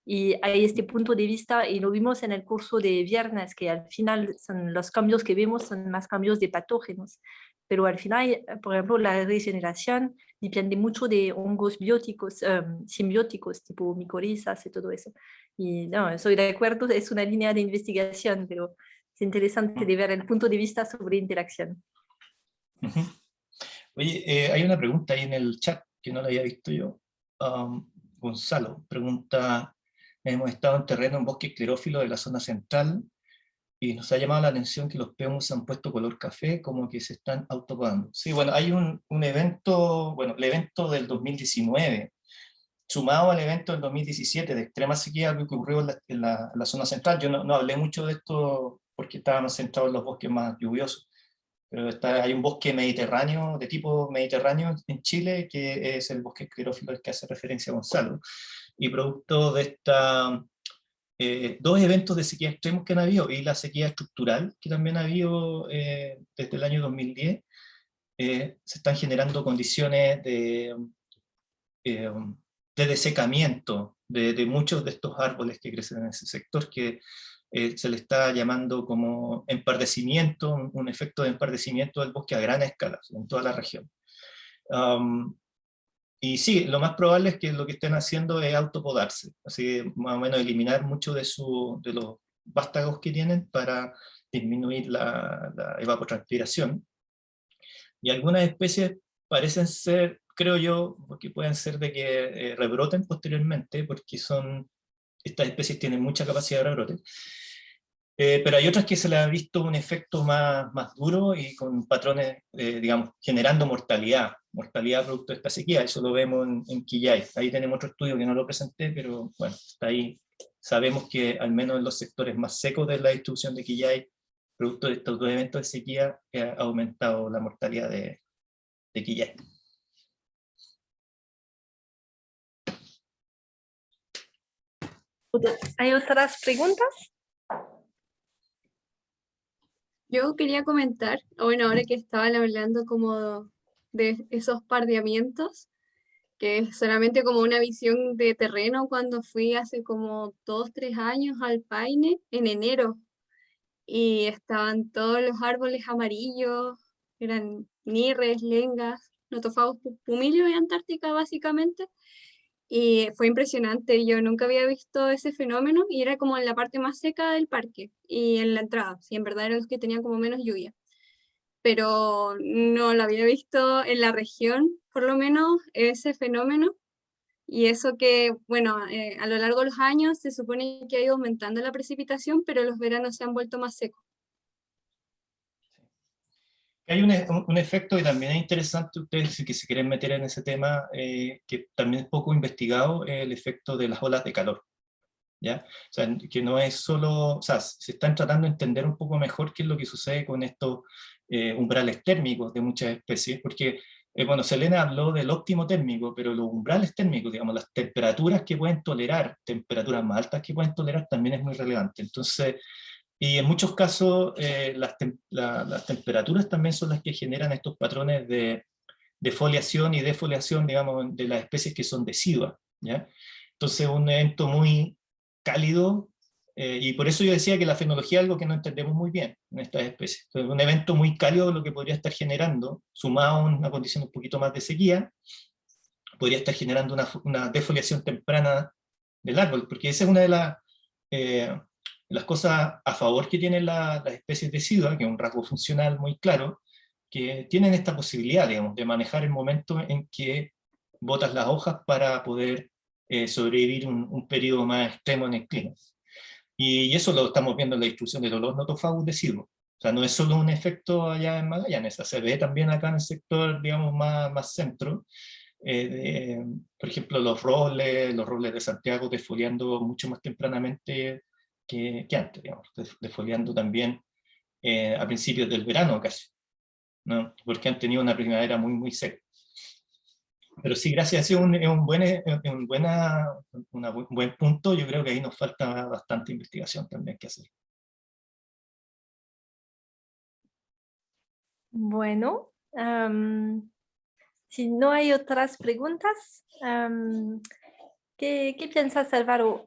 y hay este punto de vista, y lo vimos en el curso de viernes, que al final son los cambios que vemos son más cambios de patógenos, pero al final, por ejemplo, la regeneración depende mucho de hongos bióticos, simbióticos, tipo micorrizas y todo eso. Y no, estoy de acuerdo, es una línea de investigación, pero es interesante de ver el punto de vista sobre interacción. Oye, hay una pregunta ahí en el chat que no la había visto yo. Gonzalo pregunta, hemos estado en terreno en bosque esclerófilo de la zona central y nos ha llamado la atención que los peones han puesto color café, como que se están autopodando. Sí, bueno, hay un evento, bueno, el evento del 2019, sumado al evento del 2017 de extrema sequía que ocurrió en la zona central. Yo no hablé mucho de esto porque estábamos centrados en los bosques más lluviosos, pero hay un bosque mediterráneo, de tipo mediterráneo en Chile, que es el bosque esclerófilo al que hace referencia Gonzalo, y producto de dos eventos de sequía extremos que han habido, y la sequía estructural que también ha habido desde el año 2010, se están generando condiciones de desecamiento de muchos de estos árboles que crecen en ese sector, que se le está llamando como empardecimiento, un efecto de empardecimiento del bosque a gran escala en toda la región. Y sí, lo más probable es que lo que estén haciendo es autopodarse, así más o menos eliminar mucho de los vástagos que tienen para disminuir la evapotranspiración. Y algunas especies parecen ser, creo yo, que pueden ser de que rebroten posteriormente, porque estas especies tienen mucha capacidad de rebrote. Pero hay otras que se les ha visto un efecto más duro y con patrones, digamos, generando mortalidad producto de esta sequía. Eso lo vemos en Quillay. Ahí tenemos otro estudio que no lo presenté, pero bueno, está ahí. Sabemos que al menos en los sectores más secos de la distribución de Quillay, producto de estos dos eventos de sequía, ha aumentado la mortalidad de Quillay. ¿Hay otras preguntas? Yo quería comentar, bueno, ahora que estaban hablando como de esos pardeamientos, que es solamente como una visión de terreno cuando fui hace como 2-3 años al Paine en enero, y estaban todos los árboles amarillos, eran nirres, lengas, notophagus pumilio y Antártica básicamente, y fue impresionante. Yo nunca había visto ese fenómeno y era como en la parte más seca del parque y en la entrada, sí, en verdad eran los que tenían como menos lluvia, pero no lo había visto en la región, por lo menos ese fenómeno. Y eso que, bueno, a lo largo de los años se supone que ha ido aumentando la precipitación, pero los veranos se han vuelto más secos. Hay un efecto que también es interesante, ustedes que se quieren meter en ese tema, que también es poco investigado, el efecto de las olas de calor. ¿Ya? O sea, que no es solo, o sea, se están tratando de entender un poco mejor qué es lo que sucede con estos umbrales térmicos de muchas especies, porque, bueno, Selena habló del óptimo térmico, pero los umbrales térmicos, digamos, las temperaturas que pueden tolerar, temperaturas más altas que pueden tolerar, también es muy relevante. Entonces, y en muchos casos, las temperaturas también son las que generan estos patrones de foliación y defoliación, digamos, de las especies que son deciduas, ¿ya? Entonces, un evento muy cálido, y por eso yo decía que la fenología es algo que no entendemos muy bien en estas especies. Entonces, un evento muy cálido lo que podría estar generando, sumado a una condición un poquito más de sequía, podría estar generando una defoliación temprana del árbol, porque esa es una de las cosas a favor que tienen las especies deciduas, que es un rasgo funcional muy claro, que tienen esta posibilidad, digamos, de manejar el momento en que botas las hojas para poder sobrevivir un periodo más extremo en el clima. Y eso lo estamos viendo en la distribución de los notophagus deciduos. O sea, no es solo un efecto allá en Magallanes, se ve también acá en el sector, digamos, más centro. Por ejemplo, los robles de Santiago defoliando mucho más tempranamente que antes, digamos, defoliando también a principios del verano casi, ¿no? Porque han tenido una primavera muy seca. Pero sí, gracias, ha sido un buen punto. Yo creo que ahí nos falta bastante investigación también que hacer. Bueno, si no hay otras preguntas, ¿qué piensas, Álvaro?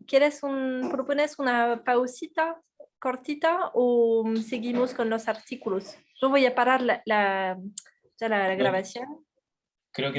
¿Propones una pausita cortita o seguimos con los artículos? Yo voy a parar ya la grabación.